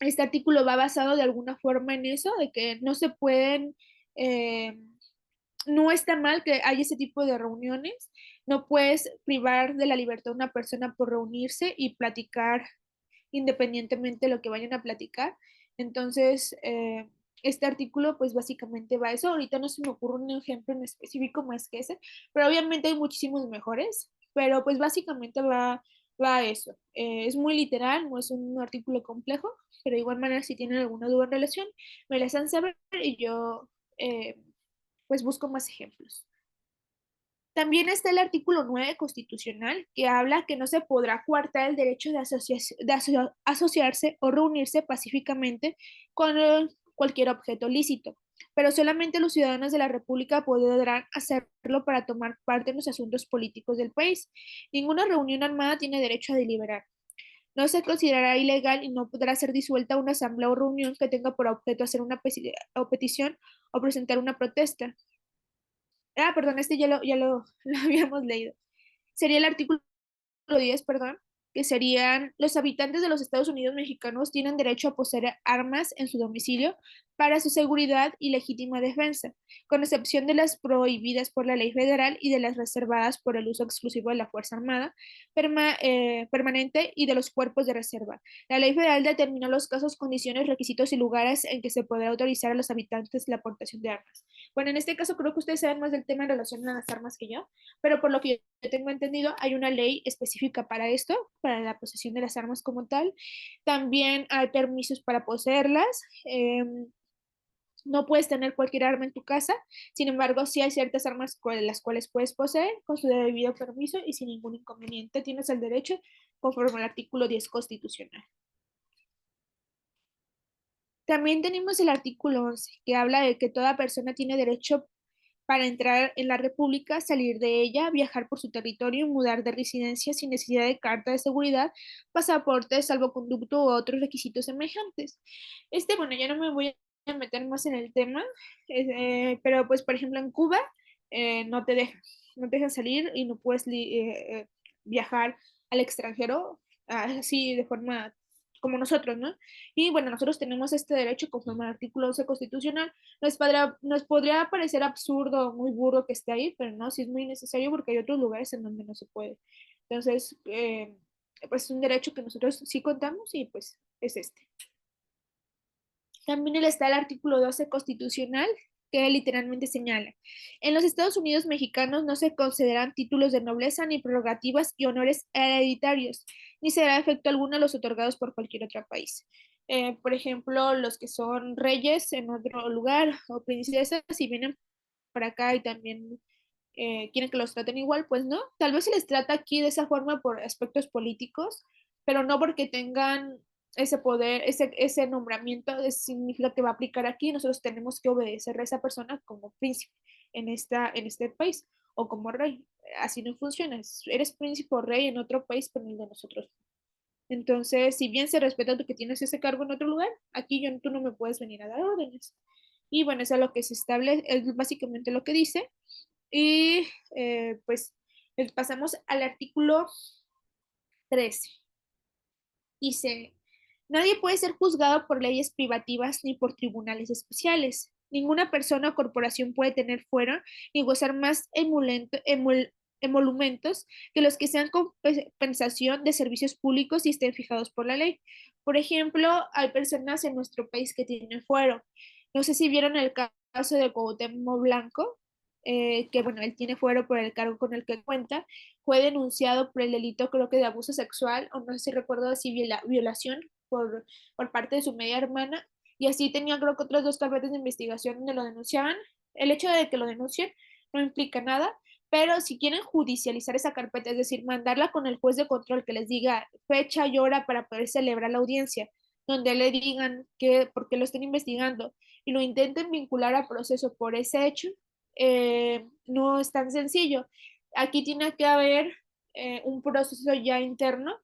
este artículo va basado de alguna forma en eso, de que no se pueden, eh, no está mal que haya ese tipo de reuniones, no puedes privar de la libertad a una persona por reunirse y platicar independientemente de lo que vayan a platicar. Entonces, este artículo pues básicamente va a eso. Ahorita no se me ocurre un ejemplo en específico más que ese, pero obviamente hay muchísimos mejores, pero pues básicamente va a eso. Es muy literal, no es un artículo complejo, pero de igual manera si tienen alguna duda en relación, me la hacen saber y yo pues busco más ejemplos. También está el artículo 9 constitucional que habla que no se podrá coartar el derecho de, asociarse o reunirse pacíficamente con cualquier objeto lícito, pero solamente los ciudadanos de la República podrán hacerlo para tomar parte en los asuntos políticos del país. Ninguna reunión armada tiene derecho a deliberar. No se considerará ilegal y no podrá ser disuelta una asamblea o reunión que tenga por objeto hacer una petición o presentar una protesta. Perdón, este ya lo, lo habíamos leído. Sería el artículo 10, perdón. que serían los habitantes de los Estados Unidos mexicanos tienen derecho a poseer armas en su domicilio para su seguridad y legítima defensa, con excepción de las prohibidas por la ley federal y de las reservadas por el uso exclusivo de la Fuerza Armada permanente y de los cuerpos de reserva. La ley federal determinó los casos, condiciones, requisitos y lugares en que se podrá autorizar a los habitantes la aportación de armas. Bueno, en este caso creo que ustedes saben más del tema en relación a las armas que yo, pero por lo que yo tengo entendido, hay una ley específica para esto, para la posesión de las armas como tal. También hay permisos para poseerlas. No puedes tener cualquier arma en tu casa, sin embargo, sí hay ciertas armas las cuales puedes poseer con su debido permiso y sin ningún inconveniente. Tienes el derecho conforme al artículo 10 constitucional. También tenemos el artículo 11, que habla de que toda persona tiene derecho para entrar en la República, salir de ella, viajar por su territorio y mudar de residencia sin necesidad de carta de seguridad, pasaporte, salvoconducto u otros requisitos semejantes. Bueno, ya no me voy a meter más en el tema, pero pues, por ejemplo, en Cuba no te dejan salir y no puedes viajar al extranjero así de forma como nosotros, ¿no? Y bueno, nosotros tenemos este derecho conforme al artículo 11 constitucional. Nos podría parecer absurdo o muy burdo que esté ahí, pero no, sí es muy necesario porque hay otros lugares en donde no se puede. Entonces, pues es un derecho que nosotros sí contamos y pues es este. También está el artículo 12 constitucional que literalmente señala, en los Estados Unidos mexicanos no se consideran títulos de nobleza ni prerrogativas y honores hereditarios, ni se da efecto alguno a los otorgados por cualquier otro país. Por ejemplo, los que son reyes en otro lugar o princesas, si vienen para acá y también quieren que los traten igual, pues no. Tal vez se les trata aquí de esa forma por aspectos políticos, pero no porque tengan ese poder, ese nombramiento, significa que va a aplicar aquí. Nosotros tenemos que obedecer a esa persona como príncipe en este país o como rey. Así no funciona. Eres príncipe o rey en otro país, pero en el de nosotros. Entonces, si bien se respeta que tienes ese cargo en otro lugar, aquí tú no me puedes venir a dar órdenes. Y bueno, eso es lo que se establece, es básicamente lo que dice. Y pues pasamos al artículo 13. Dice, nadie puede ser juzgado por leyes privativas ni por tribunales especiales. Ninguna persona o corporación puede tener fuera ni gozar más emolumentos que los que sean compensación de servicios públicos y estén fijados por la ley. Por ejemplo, hay personas en nuestro país que tienen fuero. No sé si vieron el caso de Cuauhtémoc Blanco, que bueno, él tiene fuero por el cargo con el que cuenta. Fue denunciado por el delito, creo que de abuso sexual, o no sé si recuerdo si violación por parte de su media hermana, y así tenía creo que otras dos carpetas de investigación donde lo denunciaban. El hecho de que lo denuncien no implica nada, pero si quieren judicializar esa carpeta, es decir, mandarla con el juez de control que les diga fecha y hora para poder celebrar la audiencia, donde le digan que por qué lo estén investigando y lo intenten vincular a proceso por ese hecho, no es tan sencillo. Aquí tiene que haber un proceso ya interno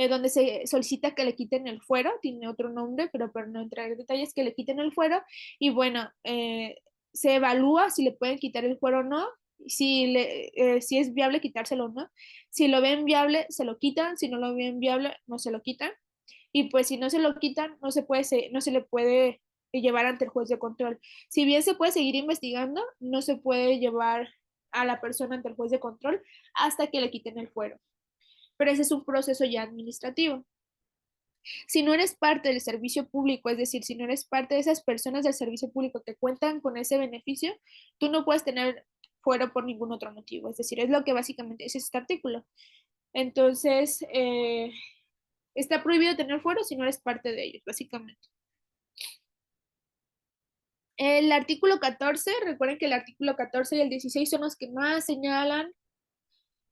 donde se solicita que le quiten el fuero, tiene otro nombre, pero para no entrar en detalles, que le quiten el fuero y bueno, se evalúa si le pueden quitar el fuero o no, si es viable quitárselo o no. Si lo ven viable, se lo quitan, si no lo ven viable, no se lo quitan. Y pues si no se lo quitan, no se le puede llevar ante el juez de control. Si bien se puede seguir investigando, no se puede llevar a la persona ante el juez de control hasta que le quiten el fuero. Pero ese es un proceso ya administrativo. Si no eres parte del servicio público, es decir, si no eres parte de esas personas del servicio público que cuentan con ese beneficio, tú no puedes tener fuero por ningún otro motivo. Es decir, es lo que básicamente es este artículo. Entonces, está prohibido tener fuero si no eres parte de ellos, básicamente. El artículo 14, recuerden que el artículo 14 y el 16 son los que más señalan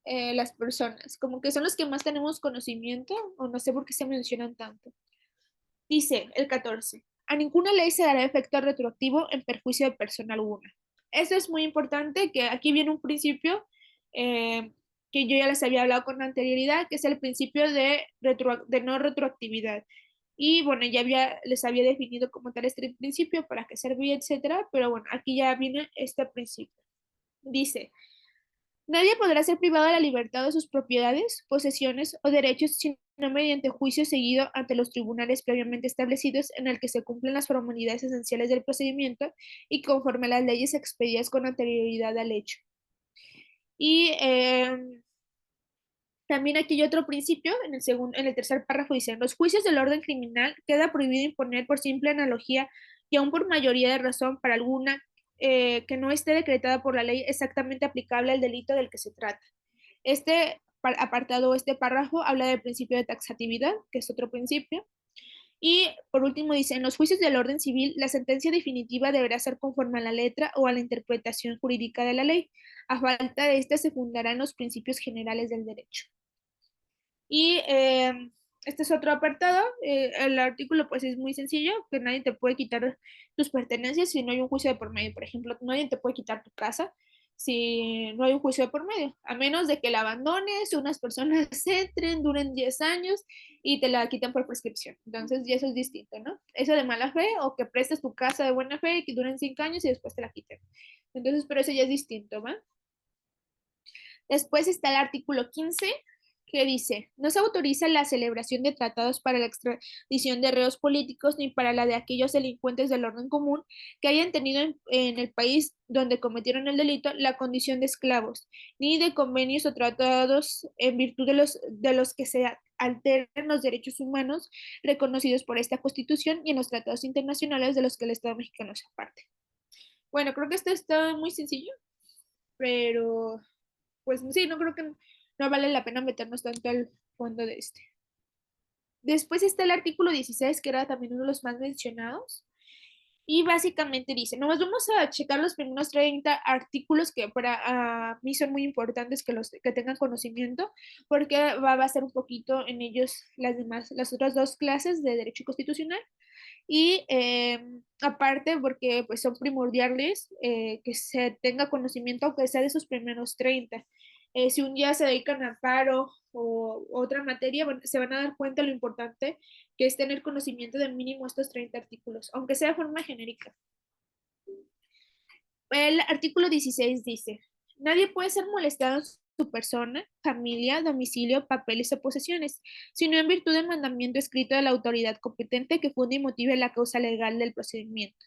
las personas, como que son los que más tenemos conocimiento, o no sé por qué se mencionan tanto. Dice el 14, a ninguna ley se dará efecto retroactivo en perjuicio de persona alguna. Eso es muy importante, que aquí viene un principio eh, que yo ya les había hablado con anterioridad, que es el principio de no retroactividad. Y bueno, les había definido como tal este principio, para qué servía, etcétera, pero bueno, aquí ya viene este principio. Dice, Nadie podrá ser privado de la libertad de sus propiedades, posesiones o derechos sino mediante juicio seguido ante los tribunales previamente establecidos en el que se cumplen las formalidades esenciales del procedimiento y conforme a las leyes expedidas con anterioridad al hecho. Y también aquí hay otro principio, en el tercer párrafo dice, en los juicios del orden criminal queda prohibido imponer por simple analogía y aún por mayoría de razón para alguna que no esté decretada por la ley exactamente aplicable al delito del que se trata. Este apartado, este párrafo habla del principio de taxatividad, que es otro principio. Y por último dice, en los juicios del orden civil, la sentencia definitiva deberá ser conforme a la letra o a la interpretación jurídica de la ley. A falta de esta se fundarán los principios generales del derecho. Y este es otro apartado. El artículo pues es muy sencillo, que nadie te puede quitar tus pertenencias si no hay un juicio de por medio. Por ejemplo, nadie te puede quitar tu casa si no hay un juicio de por medio, a menos de que la abandones, unas personas entren, duren 10 años y te la quitan por prescripción. Entonces, ya eso es distinto, ¿no? Eso de mala fe o que prestes tu casa de buena fe y que duren 5 años y después te la quiten. Entonces, pero eso ya es distinto, ¿va? Después está el artículo 15 que dice, no se autoriza la celebración de tratados para la extradición de reos políticos ni para la de aquellos delincuentes del orden común que hayan tenido en el país donde cometieron el delito la condición de esclavos, ni de convenios o tratados en virtud de los que se alteren los derechos humanos reconocidos por esta Constitución y en los tratados internacionales de los que el Estado mexicano es parte. Bueno, creo que esto está muy sencillo, pero pues sí, no creo que no vale la pena meternos tanto al fondo de este. Después está el artículo 16, que era también uno de los más mencionados. Y básicamente dice, nomás vamos a checar los primeros 30 artículos que para mí son muy importantes que los que tengan conocimiento, porque va a basar un poquito en ellos las otras dos clases de Derecho Constitucional. Y aparte, porque pues son primordiales que se tenga conocimiento, aunque sea de esos primeros 30. Si un día se dedican a paro o otra materia, bueno, se van a dar cuenta de lo importante que es tener conocimiento de mínimo estos 30 artículos, aunque sea de forma genérica. El artículo 16 dice, nadie puede ser molestado en su persona, familia, domicilio, papeles o posesiones, sino en virtud del mandamiento escrito de la autoridad competente que funde y motive la causa legal del procedimiento.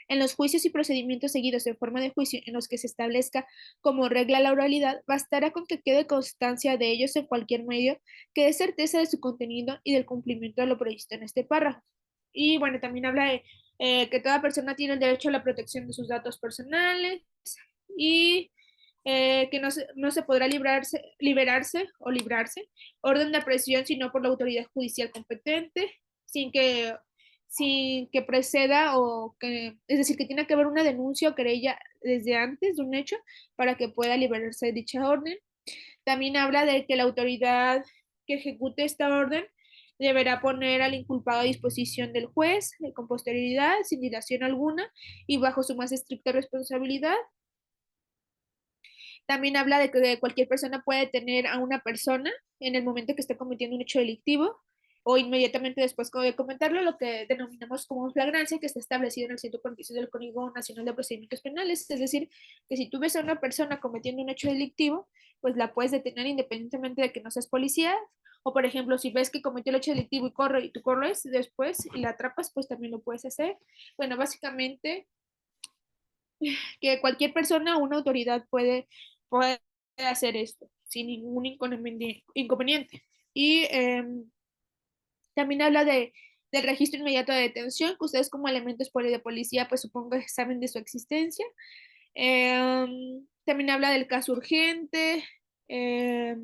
En los juicios y procedimientos seguidos en forma de juicio en los que se establezca como regla la oralidad, bastará con que quede constancia de ellos en cualquier medio que dé certeza de su contenido y del cumplimiento de lo previsto en este párrafo. Y bueno, también habla de que toda persona tiene el derecho a la protección de sus datos personales y que no se podrá liberarse o librarse orden de aprehensión sino por la autoridad judicial competente, sin que, sin que preceda o que, es decir, que tiene que haber una denuncia o querella desde antes de un hecho para que pueda liberarse de dicha orden. También habla de que la autoridad que ejecute esta orden deberá poner al inculpado a disposición del juez con posterioridad, sin dilación alguna y bajo su más estricta responsabilidad. También habla de que cualquier persona puede detener a una persona en el momento que esté cometiendo un hecho delictivo o inmediatamente después de comentarlo, lo que denominamos como flagrancia, que está establecido en el 146 del Código Nacional de Procedimientos Penales. Es decir, que si tú ves a una persona cometiendo un hecho delictivo, pues la puedes detener independientemente de que no seas policía. O, por ejemplo, si ves que cometió el hecho delictivo y corre y tú corres después y la atrapas, pues también lo puedes hacer. Bueno, básicamente que cualquier persona o una autoridad puede hacer esto sin ningún inconveniente. Y también habla del registro inmediato de detención, que ustedes como elementos de policía, pues supongo que saben de su existencia. También habla del caso urgente, eh,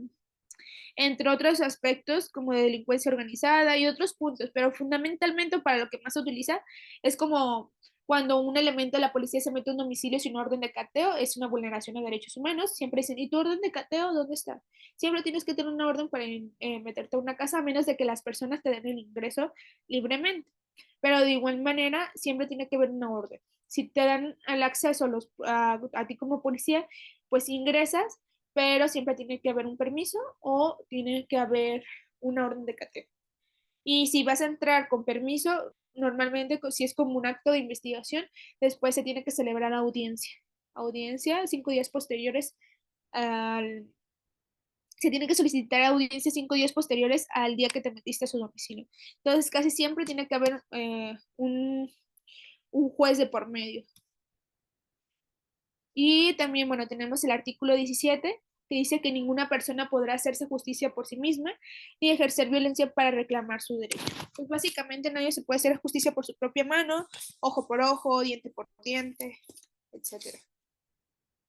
entre otros aspectos como de delincuencia organizada y otros puntos, pero fundamentalmente para lo que más se utiliza es como cuando un elemento de la policía se mete a un domicilio sin orden de cateo, es una vulneración a derechos humanos. Siempre dicen, ¿y tu orden de cateo dónde está? Siempre tienes que tener una orden para meterte a una casa, a menos de que las personas te den el ingreso libremente. Pero de igual manera, siempre tiene que haber una orden. Si te dan el acceso a ti como policía, pues ingresas, pero siempre tiene que haber un permiso o tiene que haber una orden de cateo. Y si vas a entrar con permiso, normalmente si es como un acto de investigación, después se tiene que celebrar audiencia. Audiencia 5 días posteriores se tiene que solicitar audiencia 5 días posteriores al día que te metiste a su domicilio. Entonces, casi siempre tiene que haber un juez de por medio. Y también, bueno, tenemos el artículo 17 que dice que ninguna persona podrá hacerse justicia por sí misma ni ejercer violencia para reclamar su derecho. Pues básicamente nadie se puede hacer justicia por su propia mano, ojo por ojo, diente por diente, etcétera.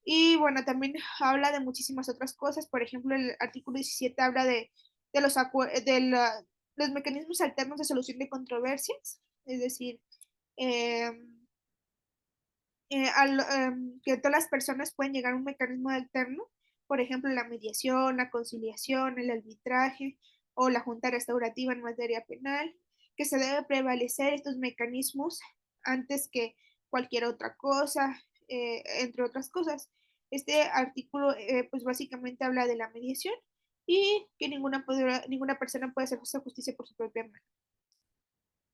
Y bueno, también habla de muchísimas otras cosas. Por ejemplo, el artículo 17 habla de los mecanismos alternos de solución de controversias, es decir, eh, que todas las personas pueden llegar a un mecanismo alterno, por ejemplo, la mediación, la conciliación, el arbitraje o la junta restaurativa en materia penal, que se debe prevalecer estos mecanismos antes que cualquier otra cosa, entre otras cosas. Este artículo, pues básicamente habla de la mediación y que ninguna persona puede hacer justicia por su propia mano.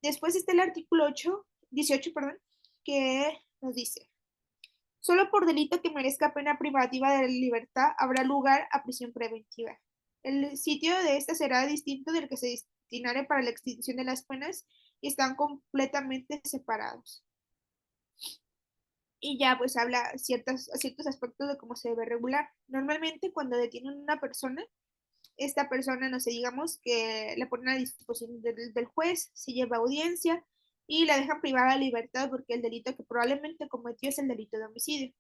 Después está el artículo 18, perdón, que nos dice: solo por delito que merezca pena privativa de la libertad habrá lugar a prisión preventiva. El sitio de esta será distinto del que se destinare para la extinción de las penas y están completamente separados. Y ya pues habla ciertos aspectos de cómo se debe regular. Normalmente cuando detienen a una persona, esta persona, no sé, digamos que la ponen a disposición del juez, se lleva audiencia y la dejan privada de libertad porque el delito que probablemente cometió es el delito de homicidio.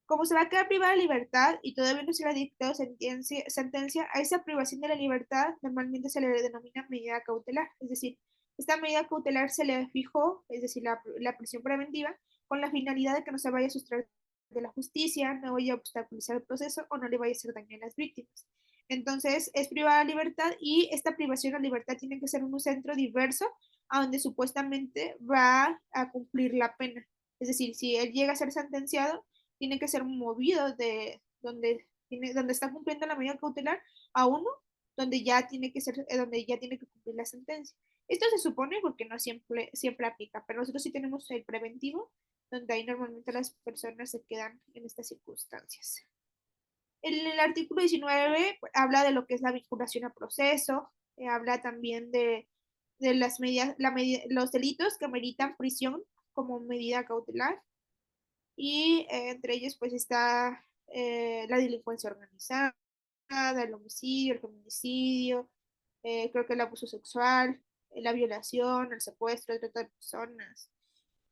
Como se va a quedar privada de libertad y todavía no se le ha dictado sentencia, a esa privación de la libertad normalmente se le denomina medida cautelar. Es decir, esta medida cautelar se le fijó, es decir, la prisión preventiva, con la finalidad de que no se vaya a sustraer de la justicia, no vaya a obstaculizar el proceso o no le vaya a hacer daño a las víctimas. Entonces, es privada de libertad y esta privación de libertad tiene que ser en un centro diverso a donde supuestamente va a cumplir la pena. Es decir, si él llega a ser sentenciado, tiene que ser movido de donde está cumpliendo la medida cautelar a uno donde ya tiene que ser, donde ya tiene que cumplir la sentencia. Esto se supone porque no siempre aplica, pero nosotros sí tenemos el preventivo, donde ahí normalmente las personas se quedan en estas circunstancias. El artículo 19 habla de lo que es la vinculación a proceso, habla también de las medidas, los delitos que meritan prisión como medida cautelar, y entre ellos pues está la delincuencia organizada, el homicidio, el feminicidio, creo que el abuso sexual, la violación, el secuestro, el trata de personas,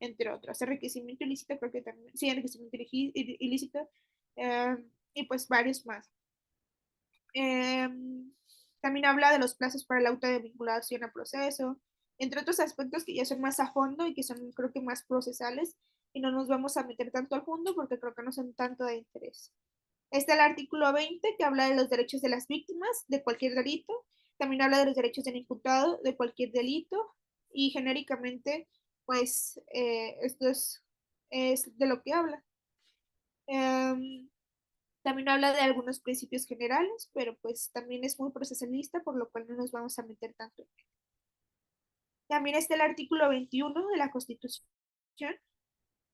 entre otros. Enriquecimiento ilícito, creo que también, sí, enriquecimiento ilícito, eh, y pues varios más. Eh, También habla de los plazos para la autovinculación a proceso, entre otros aspectos que ya son más a fondo y que son creo que más procesales y no nos vamos a meter tanto al fondo porque creo que no son tanto de interés. Está el artículo 20 que habla de los derechos de las víctimas de cualquier delito, también habla de los derechos del imputado de cualquier delito y genéricamente pues esto es de lo que habla. Um, También habla de algunos principios generales, pero pues también es muy procesalista, por lo cual no nos vamos a meter tanto. También está el artículo 21 de la Constitución,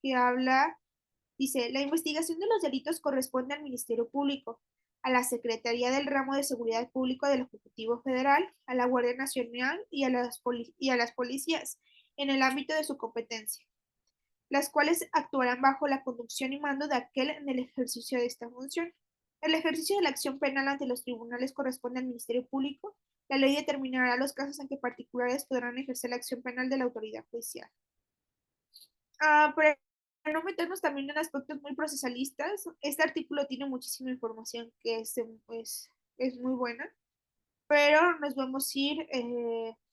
que habla, dice, la investigación de los delitos corresponde al Ministerio Público, a la Secretaría del Ramo de Seguridad Pública del Ejecutivo Federal, a la Guardia Nacional y a las policías en el ámbito de su competencia, las cuales actuarán bajo la conducción y mando de aquel en el ejercicio de esta función. El ejercicio de la acción penal ante los tribunales corresponde al Ministerio Público. La ley determinará los casos en que particulares podrán ejercer la acción penal de la autoridad judicial. Pero no meternos también en aspectos muy procesalistas, este artículo tiene muchísima información que es muy buena, pero nos vamos a ir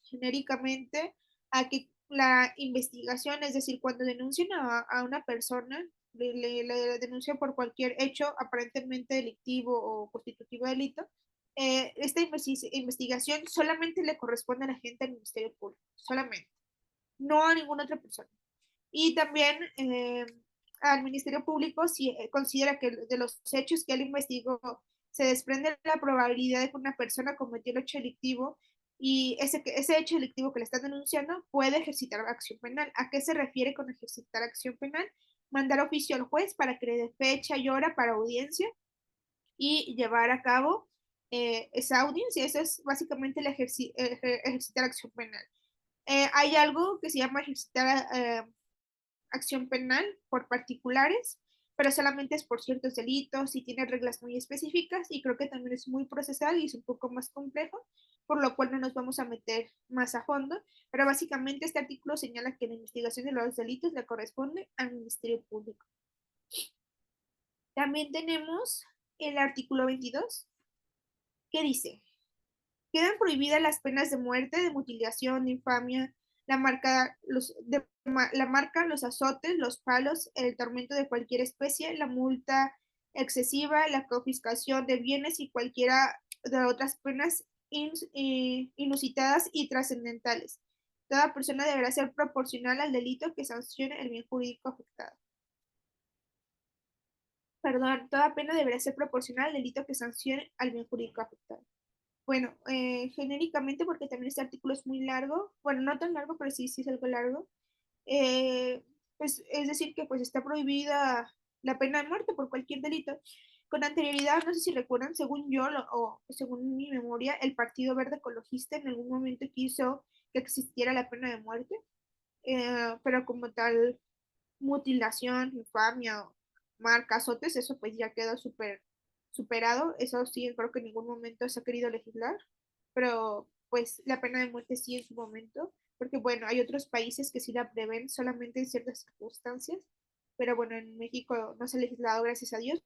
genéricamente a que la investigación, es decir, cuando denuncian a una persona, le denuncian por cualquier hecho aparentemente delictivo o constitutivo de delito, esta investigación solamente le corresponde a la gente del Ministerio Público, solamente, no a ninguna otra persona. Y también al Ministerio Público, si considera que de los hechos que él investigó se desprende la probabilidad de que una persona cometió el hecho delictivo y ese hecho delictivo que le están denunciando puede ejercitar acción penal. ¿A qué se refiere con ejercitar acción penal? Mandar oficio al juez para que le dé fecha y hora para audiencia y llevar a cabo esa audiencia. Eso es básicamente el ejercitar acción penal. Hay algo que se llama ejercitar acción penal por particulares, pero solamente es por ciertos delitos y tiene reglas muy específicas y creo que también es muy procesal y es un poco más complejo, por lo cual no nos vamos a meter más a fondo, pero básicamente este artículo señala que la investigación de los delitos le corresponde al Ministerio Público. También tenemos el artículo 22, que dice, quedan prohibidas las penas de muerte, de mutilación, de infamia, la marca, los azotes, los palos, el tormento de cualquier especie, la multa excesiva, la confiscación de bienes y cualquiera de otras penas inusitadas y trascendentales. Toda persona deberá ser proporcional al delito que sancione el bien jurídico afectado. Perdón, toda pena deberá ser proporcional al delito que sancione al bien jurídico afectado. Bueno, genéricamente, porque también este artículo es muy largo, bueno, no tan largo, pero sí, sí es algo largo, pues es decir que pues está prohibida la pena de muerte por cualquier delito. Con anterioridad, no sé si recuerdan, según yo o según mi memoria, el Partido Verde Ecologista en algún momento quiso que existiera la pena de muerte, pero como tal, mutilación, infamia, marcas, azotes, eso pues ya queda súper superado. Eso sí, creo que en ningún momento se ha querido legislar, pero pues la pena de muerte sí en su momento, porque bueno, hay otros países que sí la prevén solamente en ciertas circunstancias, pero bueno, en México no se ha legislado, gracias a Dios,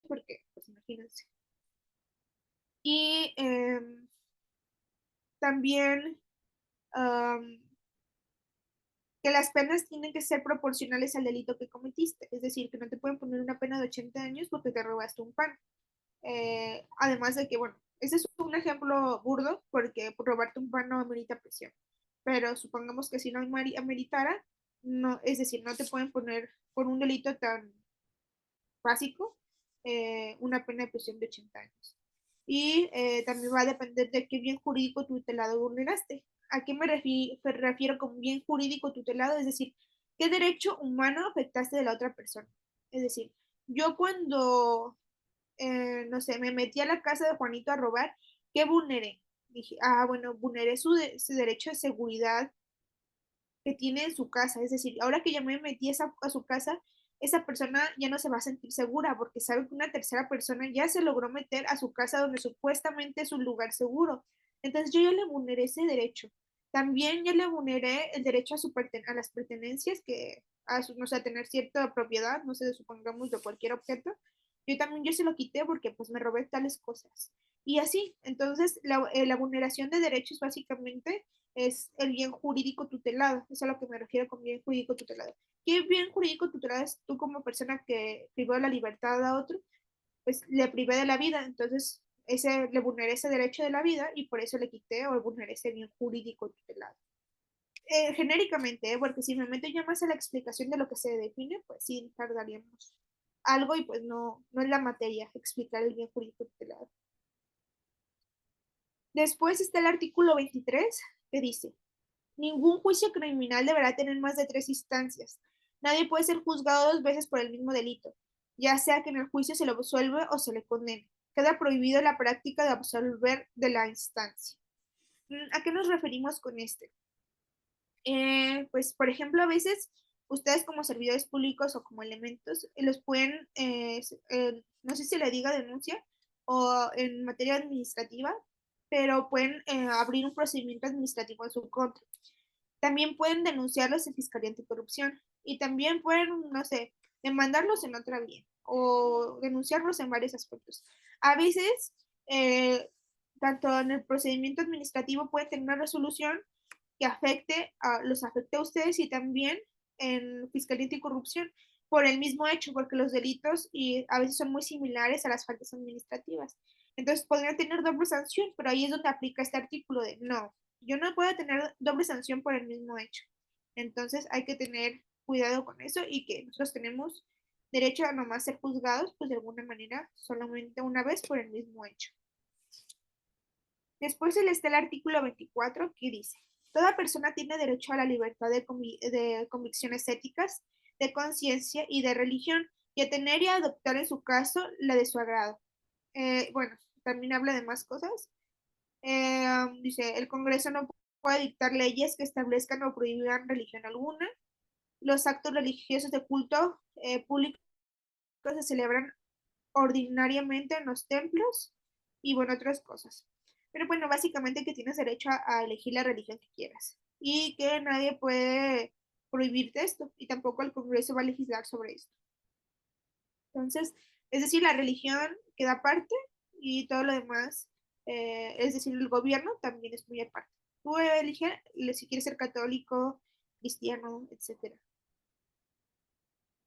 porque pues imagínense. Y también um, que las penas tienen que ser proporcionales al delito que cometiste, es decir, que no te pueden poner una pena de 80 años porque te robaste un pan. Además de que, bueno, ese es un ejemplo burdo porque por robarte un pan no amerita prisión, pero supongamos que si no ameritara, no, es decir, no te pueden poner por un delito tan básico una pena de prisión de 80 años. Y también va a depender de qué bien jurídico tutelado vulneraste. ¿A qué me refiero con bien jurídico tutelado? Es decir, ¿qué derecho humano afectaste de la otra persona? Es decir, yo cuando, no sé, me metí a la casa de Juanito a robar, ¿qué vulneré? Dije, bueno, vulneré su derecho de seguridad que tiene en su casa. Es decir, ahora que ya me metí a su casa, esa persona ya no se va a sentir segura porque sabe que una tercera persona ya se logró meter a su casa donde supuestamente es un lugar seguro. Entonces yo ya le vulneré ese derecho. También ya le vulneré el derecho a las pertenencias, que no sé, a tener cierta propiedad, no sé, supongamos de cualquier objeto. Yo se lo quité porque pues me robé tales cosas. Y así, entonces la vulneración de derechos básicamente es el bien jurídico tutelado. Es a lo que me refiero con bien jurídico tutelado. ¿Qué bien jurídico tutelado es tú como persona que privó de la libertad a otro? Pues le privé de la vida, entonces le vulneré ese derecho de la vida y por eso le quité o le vulneré ese bien jurídico tutelado. Genéricamente, porque si me meto ya más a la explicación de lo que se define, pues sí tardaríamos algo y pues no es la materia explicar el bien jurídico tutelado. Después está el artículo 23 que dice, ningún juicio criminal deberá tener más de 3 instancias. Nadie puede ser juzgado 2 veces por el mismo delito, ya sea que en el juicio se le absuelve o se le condene. Queda prohibido la práctica de absolver de la instancia. ¿A qué nos referimos con este? Pues, por ejemplo, a veces ustedes como servidores públicos o como elementos los pueden, no sé si le diga denuncia o en materia administrativa, pero pueden abrir un procedimiento administrativo en su contra. También pueden denunciarlos en Fiscalía Anticorrupción y también pueden, no sé, demandarlos en otra vía o denunciarlos en varios aspectos. A veces, eh, tanto en el procedimiento administrativo puede tener una resolución que los afecte a ustedes y también en Fiscalía Anticorrupción por el mismo hecho, porque los delitos y a veces son muy similares a las faltas administrativas. Entonces podrían tener doble sanción, pero ahí es donde aplica este artículo de no, yo no puedo tener doble sanción por el mismo hecho. Entonces hay que tener cuidado con eso y que nosotros tenemos derecho a nomás ser juzgados, pues de alguna manera, solamente una vez por el mismo hecho. Después está el artículo 24 que dice, toda persona tiene derecho a la libertad de convicciones éticas, de conciencia y de religión, y a tener y a adoptar en su caso la de su agrado. bueno, también habla de más cosas. Dice, el Congreso no puede dictar leyes que establezcan o prohíban religión alguna. Los actos religiosos de culto público se celebran ordinariamente en los templos y bueno, otras cosas. Pero bueno, básicamente que tienes derecho a elegir la religión que quieras y que nadie puede prohibirte esto y tampoco el Congreso va a legislar sobre esto. Entonces, es decir, la religión queda aparte y todo lo demás, es decir, el gobierno también es muy aparte. Tú eliges si quieres ser católico, cristiano, etcétera.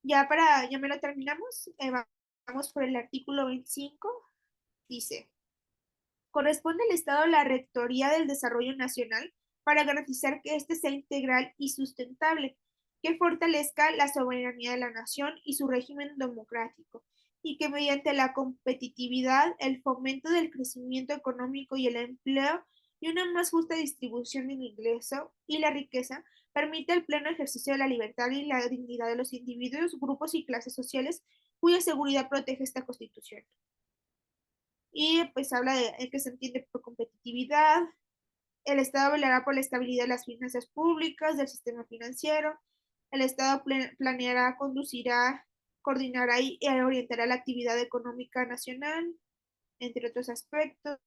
Ya me lo terminamos. Vamos por el artículo 25. Dice, corresponde al Estado la Rectoría del Desarrollo Nacional para garantizar que éste sea integral y sustentable, que fortalezca la soberanía de la nación y su régimen democrático, y que mediante la competitividad, el fomento del crecimiento económico y el empleo y una más justa distribución del ingreso y la riqueza, permite el pleno ejercicio de la libertad y la dignidad de los individuos, grupos y clases sociales cuya seguridad protege esta Constitución. Y pues habla de que se entiende por competitividad. El Estado velará por la estabilidad de las finanzas públicas, del sistema financiero. El Estado planeará, conducirá, coordinará y orientará la actividad económica nacional, entre otros aspectos.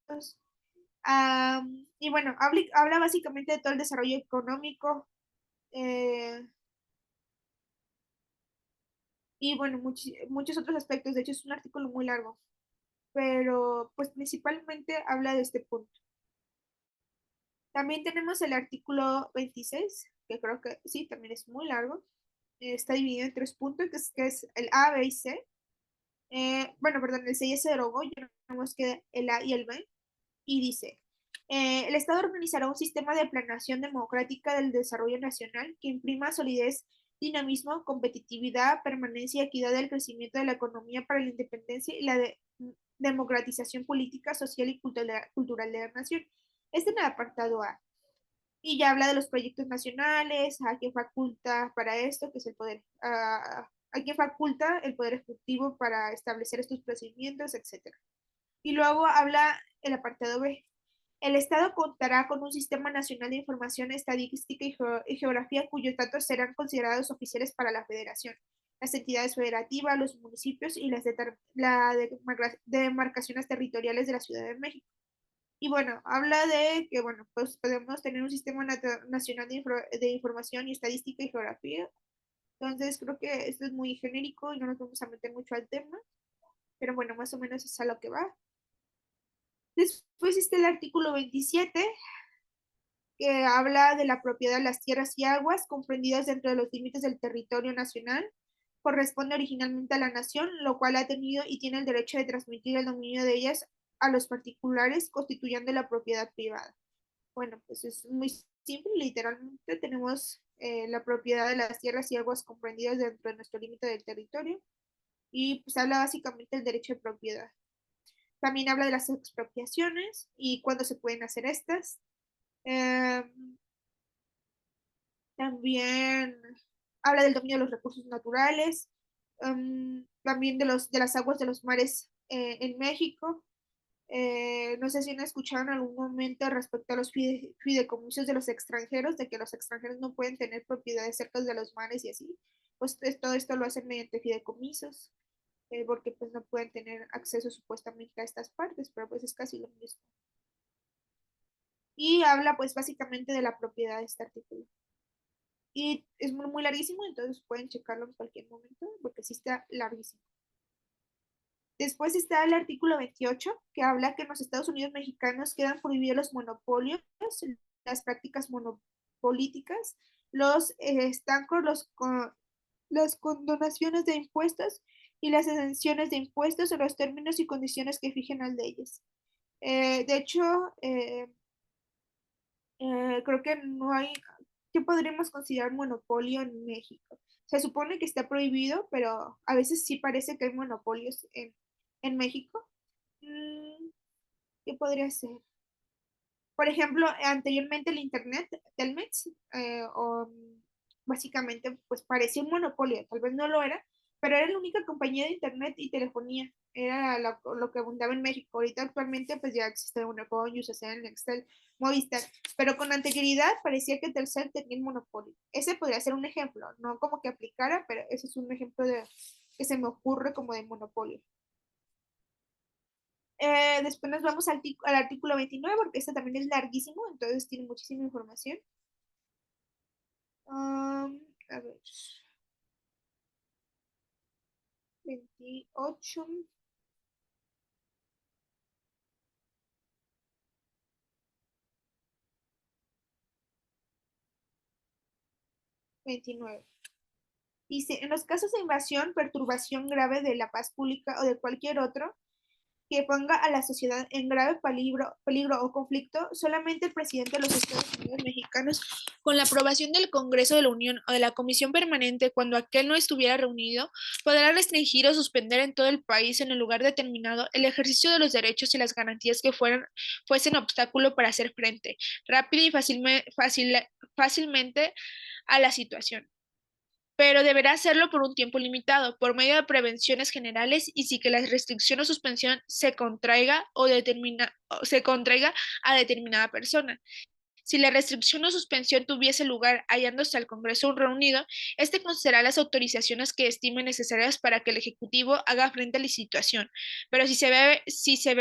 Y bueno, habla básicamente de todo el desarrollo económico eh, y bueno, muchos otros aspectos. De hecho, es un artículo muy largo, pero pues principalmente habla de este punto. También tenemos el artículo 26, que creo que sí, también es muy largo. Está dividido en tres puntos, que es el A, B y C. Bueno, perdón, el C ya se derogó, ya no nos queda el A y el B. Y dice, el Estado organizará un sistema de planeación democrática del desarrollo nacional que imprima solidez, dinamismo, competitividad, permanencia y equidad del crecimiento de la economía para la independencia y la democratización política, social y cultural de la nación. Este en el apartado A. Y ya habla de los proyectos nacionales, a quien faculta para esto, que es el poder, a quien faculta el poder ejecutivo para establecer estos procedimientos, etcétera. Y luego habla el apartado B. El Estado contará con un sistema nacional de información, estadística y geografía cuyos datos serán considerados oficiales para la federación, las entidades federativas, los municipios y las demarcaciones territoriales de la Ciudad de México. Y bueno, habla de que, bueno, pues podemos tener un sistema nacional de información y estadística y geografía. Entonces, creo que esto es muy genérico y no nos vamos a meter mucho al tema, pero bueno, más o menos es a lo que va. Después está el artículo 27, que habla de la propiedad de las tierras y aguas comprendidas dentro de los límites del territorio nacional. Corresponde originalmente a la nación, lo cual ha tenido y tiene el derecho de transmitir el dominio de ellas a los particulares, constituyendo la propiedad privada. Bueno, pues es muy simple, literalmente tenemos la propiedad de las tierras y aguas comprendidas dentro de nuestro límite del territorio y pues habla básicamente del derecho de propiedad. También habla de las expropiaciones y cuándo se pueden hacer estas. Eh, También habla del dominio de los recursos naturales, también de las aguas de los mares en México. No sé si han escuchado en algún momento respecto a los fideicomisos de los extranjeros, de que los extranjeros no pueden tener propiedades cerca de los mares y así. Pues todo esto lo hacen mediante fideicomisos, porque pues no pueden tener acceso supuestamente a estas partes, pero pues es casi lo mismo. Y habla pues básicamente de la propiedad de este artículo. Y es muy larguísimo, entonces pueden checarlo en cualquier momento, porque sí está larguísimo. Después está el artículo 28, que habla que en los Estados Unidos mexicanos quedan prohibidos los monopolios, las prácticas monopolíticas, los estancos, las condonaciones de impuestos y las exenciones de impuestos en los términos y condiciones que fijen las leyes. De hecho, creo que no hay, ¿qué podríamos considerar monopolio en México? Se supone que está prohibido, pero a veces sí parece que hay monopolios en México. Mm, ¿Qué podría ser? Por ejemplo, anteriormente el Internet, Telmex, básicamente, pues parecía un monopolio, tal vez no lo era, pero era la única compañía de internet y telefonía. Era lo que abundaba en México. Ahorita actualmente pues ya existe Vodafone, Usacell, Nextel, Movistar, pero con anterioridad parecía que Telcel tenía el monopolio. Ese podría ser un ejemplo, no como que aplicara, pero ese es un ejemplo de que se me ocurre como de monopolio. Después nos vamos al artículo 29 porque este también es larguísimo, entonces tiene muchísima información. A ver, 28, 29. Dice, en los casos de invasión, perturbación grave de la paz pública o de cualquier otro que ponga a la sociedad en grave peligro o conflicto, solamente el presidente de los Estados Unidos mexicanos, con la aprobación del Congreso de la Unión o de la Comisión Permanente, cuando aquel no estuviera reunido, podrá restringir o suspender en todo el país, en el lugar determinado, el ejercicio de los derechos y las garantías que fuesen obstáculo para hacer frente rápido y fácilmente a la situación, pero deberá hacerlo por un tiempo limitado, por medio de prevenciones generales y sin que la restricción o suspensión se contraiga a determinada persona. Si la restricción o suspensión tuviese lugar hallándose al Congreso reunido, este concederá las autorizaciones que estime necesarias para que el Ejecutivo haga frente a la situación. Pero si se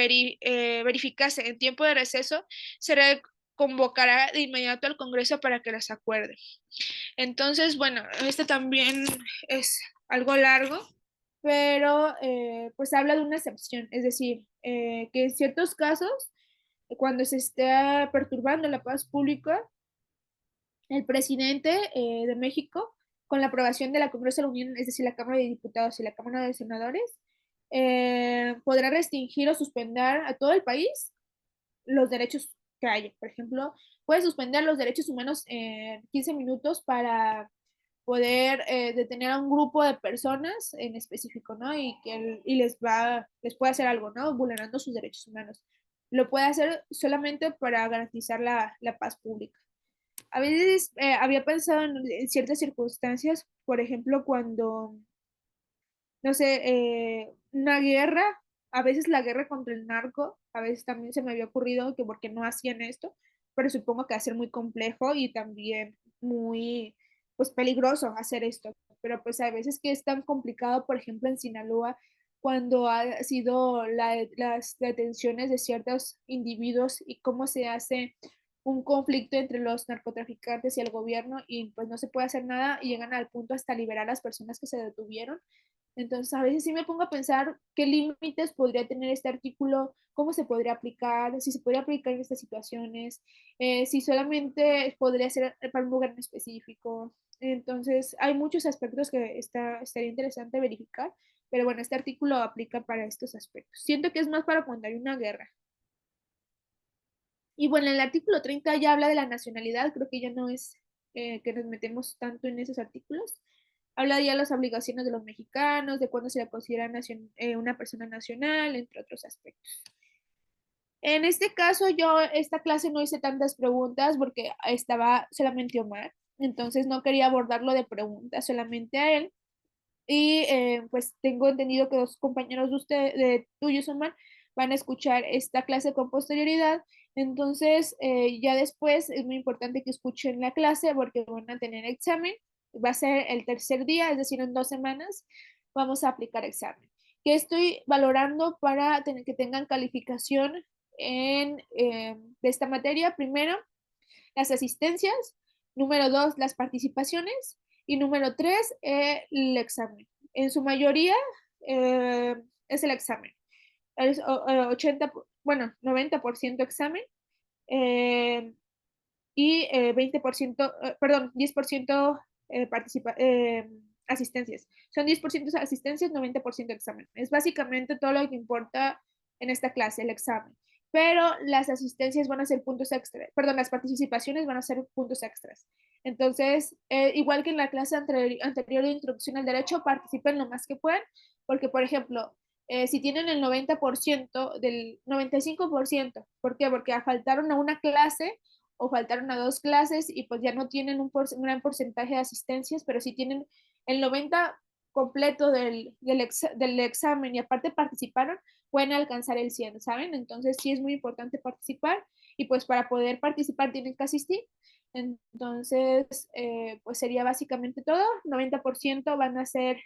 verificase en tiempo de receso, se convocará de inmediato al Congreso para que las acuerde. Entonces, bueno, este también es algo largo, pero pues habla de una excepción, es decir, que en ciertos casos, cuando se está perturbando la paz pública, el presidente de México, con la aprobación de la Congreso de la Unión, es decir, la Cámara de Diputados y la Cámara de Senadores, podrá restringir o suspender a todo el país los derechos que haya. Por ejemplo, puede suspender los derechos humanos en 15 minutos para poder detener a un grupo de personas en específico, ¿no? Y les puede hacer algo, ¿no? Vulnerando sus derechos humanos. Lo puede hacer solamente para garantizar la paz pública. A veces había pensado en ciertas circunstancias, por ejemplo, cuando no sé, una guerra, a veces la guerra contra el narco, a veces también se me había ocurrido que porque no hacían esto, pero supongo que va a ser muy complejo y también muy, pues peligroso hacer esto. Pero pues a veces que es tan complicado, por ejemplo, en Sinaloa, cuando ha sido las detenciones de ciertos individuos y cómo se hace un conflicto entre los narcotraficantes y el gobierno y pues no se puede hacer nada y llegan al punto hasta liberar a las personas que se detuvieron. Entonces, a veces sí me pongo a pensar qué límites podría tener este artículo, cómo se podría aplicar, si se podría aplicar en estas situaciones, si solamente podría ser para un lugar en específico. Entonces, hay muchos aspectos que estaría interesante verificar, pero bueno, este artículo aplica para estos aspectos. Siento que es más para cuando hay una guerra. Y bueno, el artículo 30 ya habla de la nacionalidad, creo que ya no es que nos metemos tanto en esos artículos. Habla ya de las obligaciones de los mexicanos, de cuándo se le considera una persona nacional, entre otros aspectos. En este caso, yo esta clase no hice tantas preguntas porque estaba solamente Omar, entonces no quería abordarlo de preguntas solamente a él. Y pues tengo entendido que los compañeros de tuyos, Omar, van a escuchar esta clase con posterioridad. Entonces, ya después es muy importante que escuchen la clase porque van a tener examen. Va a ser el tercer día, es decir, en 2 semanas vamos a aplicar examen. ¿Qué estoy valorando para que tengan calificación de esta materia? Primero, las asistencias. Número 2, las participaciones. Y número 3, el examen. En su mayoría eh, es el examen. Es 80, bueno, 90% examen eh, y 20%, perdón, 10% asistencias. Son 10% asistencias, 90% examen. Es básicamente todo lo que importa en esta clase, el examen. Pero las asistencias van a ser puntos extras, perdón, las participaciones van a ser puntos extras. Entonces, igual que en la clase anterior de introducción al derecho, participen lo más que puedan, porque, por ejemplo, si tienen el 90% del 95%, ¿por qué? Porque faltaron a una clase o faltaron a 2 clases y pues ya no tienen un gran porcentaje de asistencias, pero si tienen el 90 completo del examen y aparte participaron, pueden alcanzar el 100, ¿saben? Entonces sí es muy importante participar y pues para poder participar tienen que asistir. Entonces, pues sería básicamente todo. 90% van a ser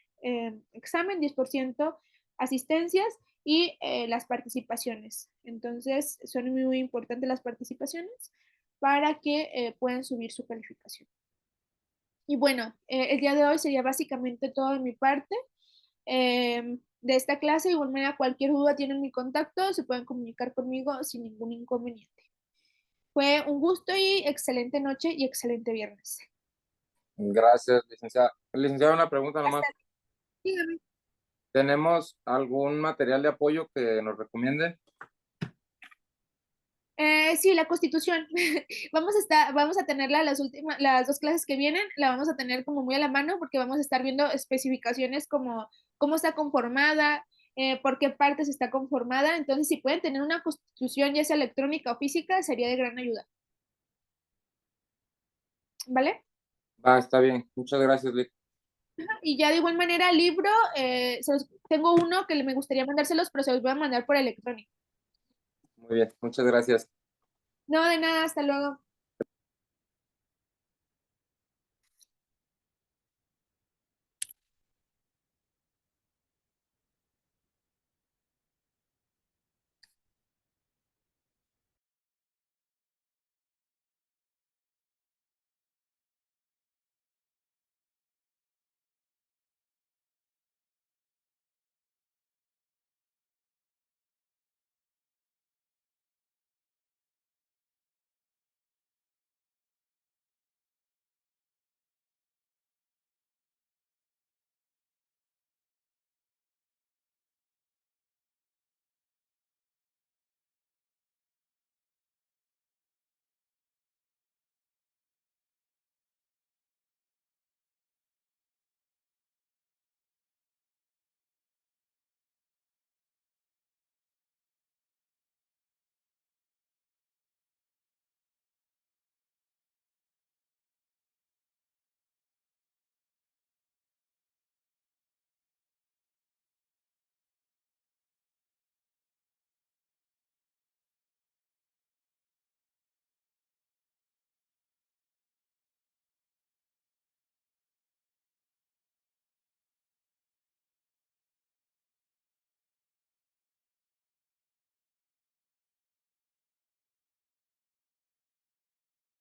examen, 10% asistencias y las participaciones. Entonces, son muy, muy importantes las participaciones para que puedan subir su calificación. Y bueno, el día de hoy sería básicamente todo de mi parte. De esta clase, de igual manera, cualquier duda tienen mi contacto, se pueden comunicar conmigo sin ningún inconveniente. Fue un gusto y excelente noche y excelente viernes. Gracias, licenciada. Licenciada, una pregunta Hasta, nomás. dígame. ¿Tenemos algún material de apoyo que nos recomiende? Sí, la Constitución. Vamos a tenerla las dos clases que vienen, la vamos a tener como muy a la mano porque vamos a estar viendo especificaciones como cómo está conformada, por qué partes está conformada. Entonces, si pueden tener una Constitución, ya sea electrónica o física, sería de gran ayuda. ¿Vale? Va, está bien. Muchas gracias, Lic. Y ya de igual manera, el libro, tengo uno que me gustaría mandárselos, pero se los voy a mandar por electrónico. Muy bien, muchas gracias. No, de nada, hasta luego.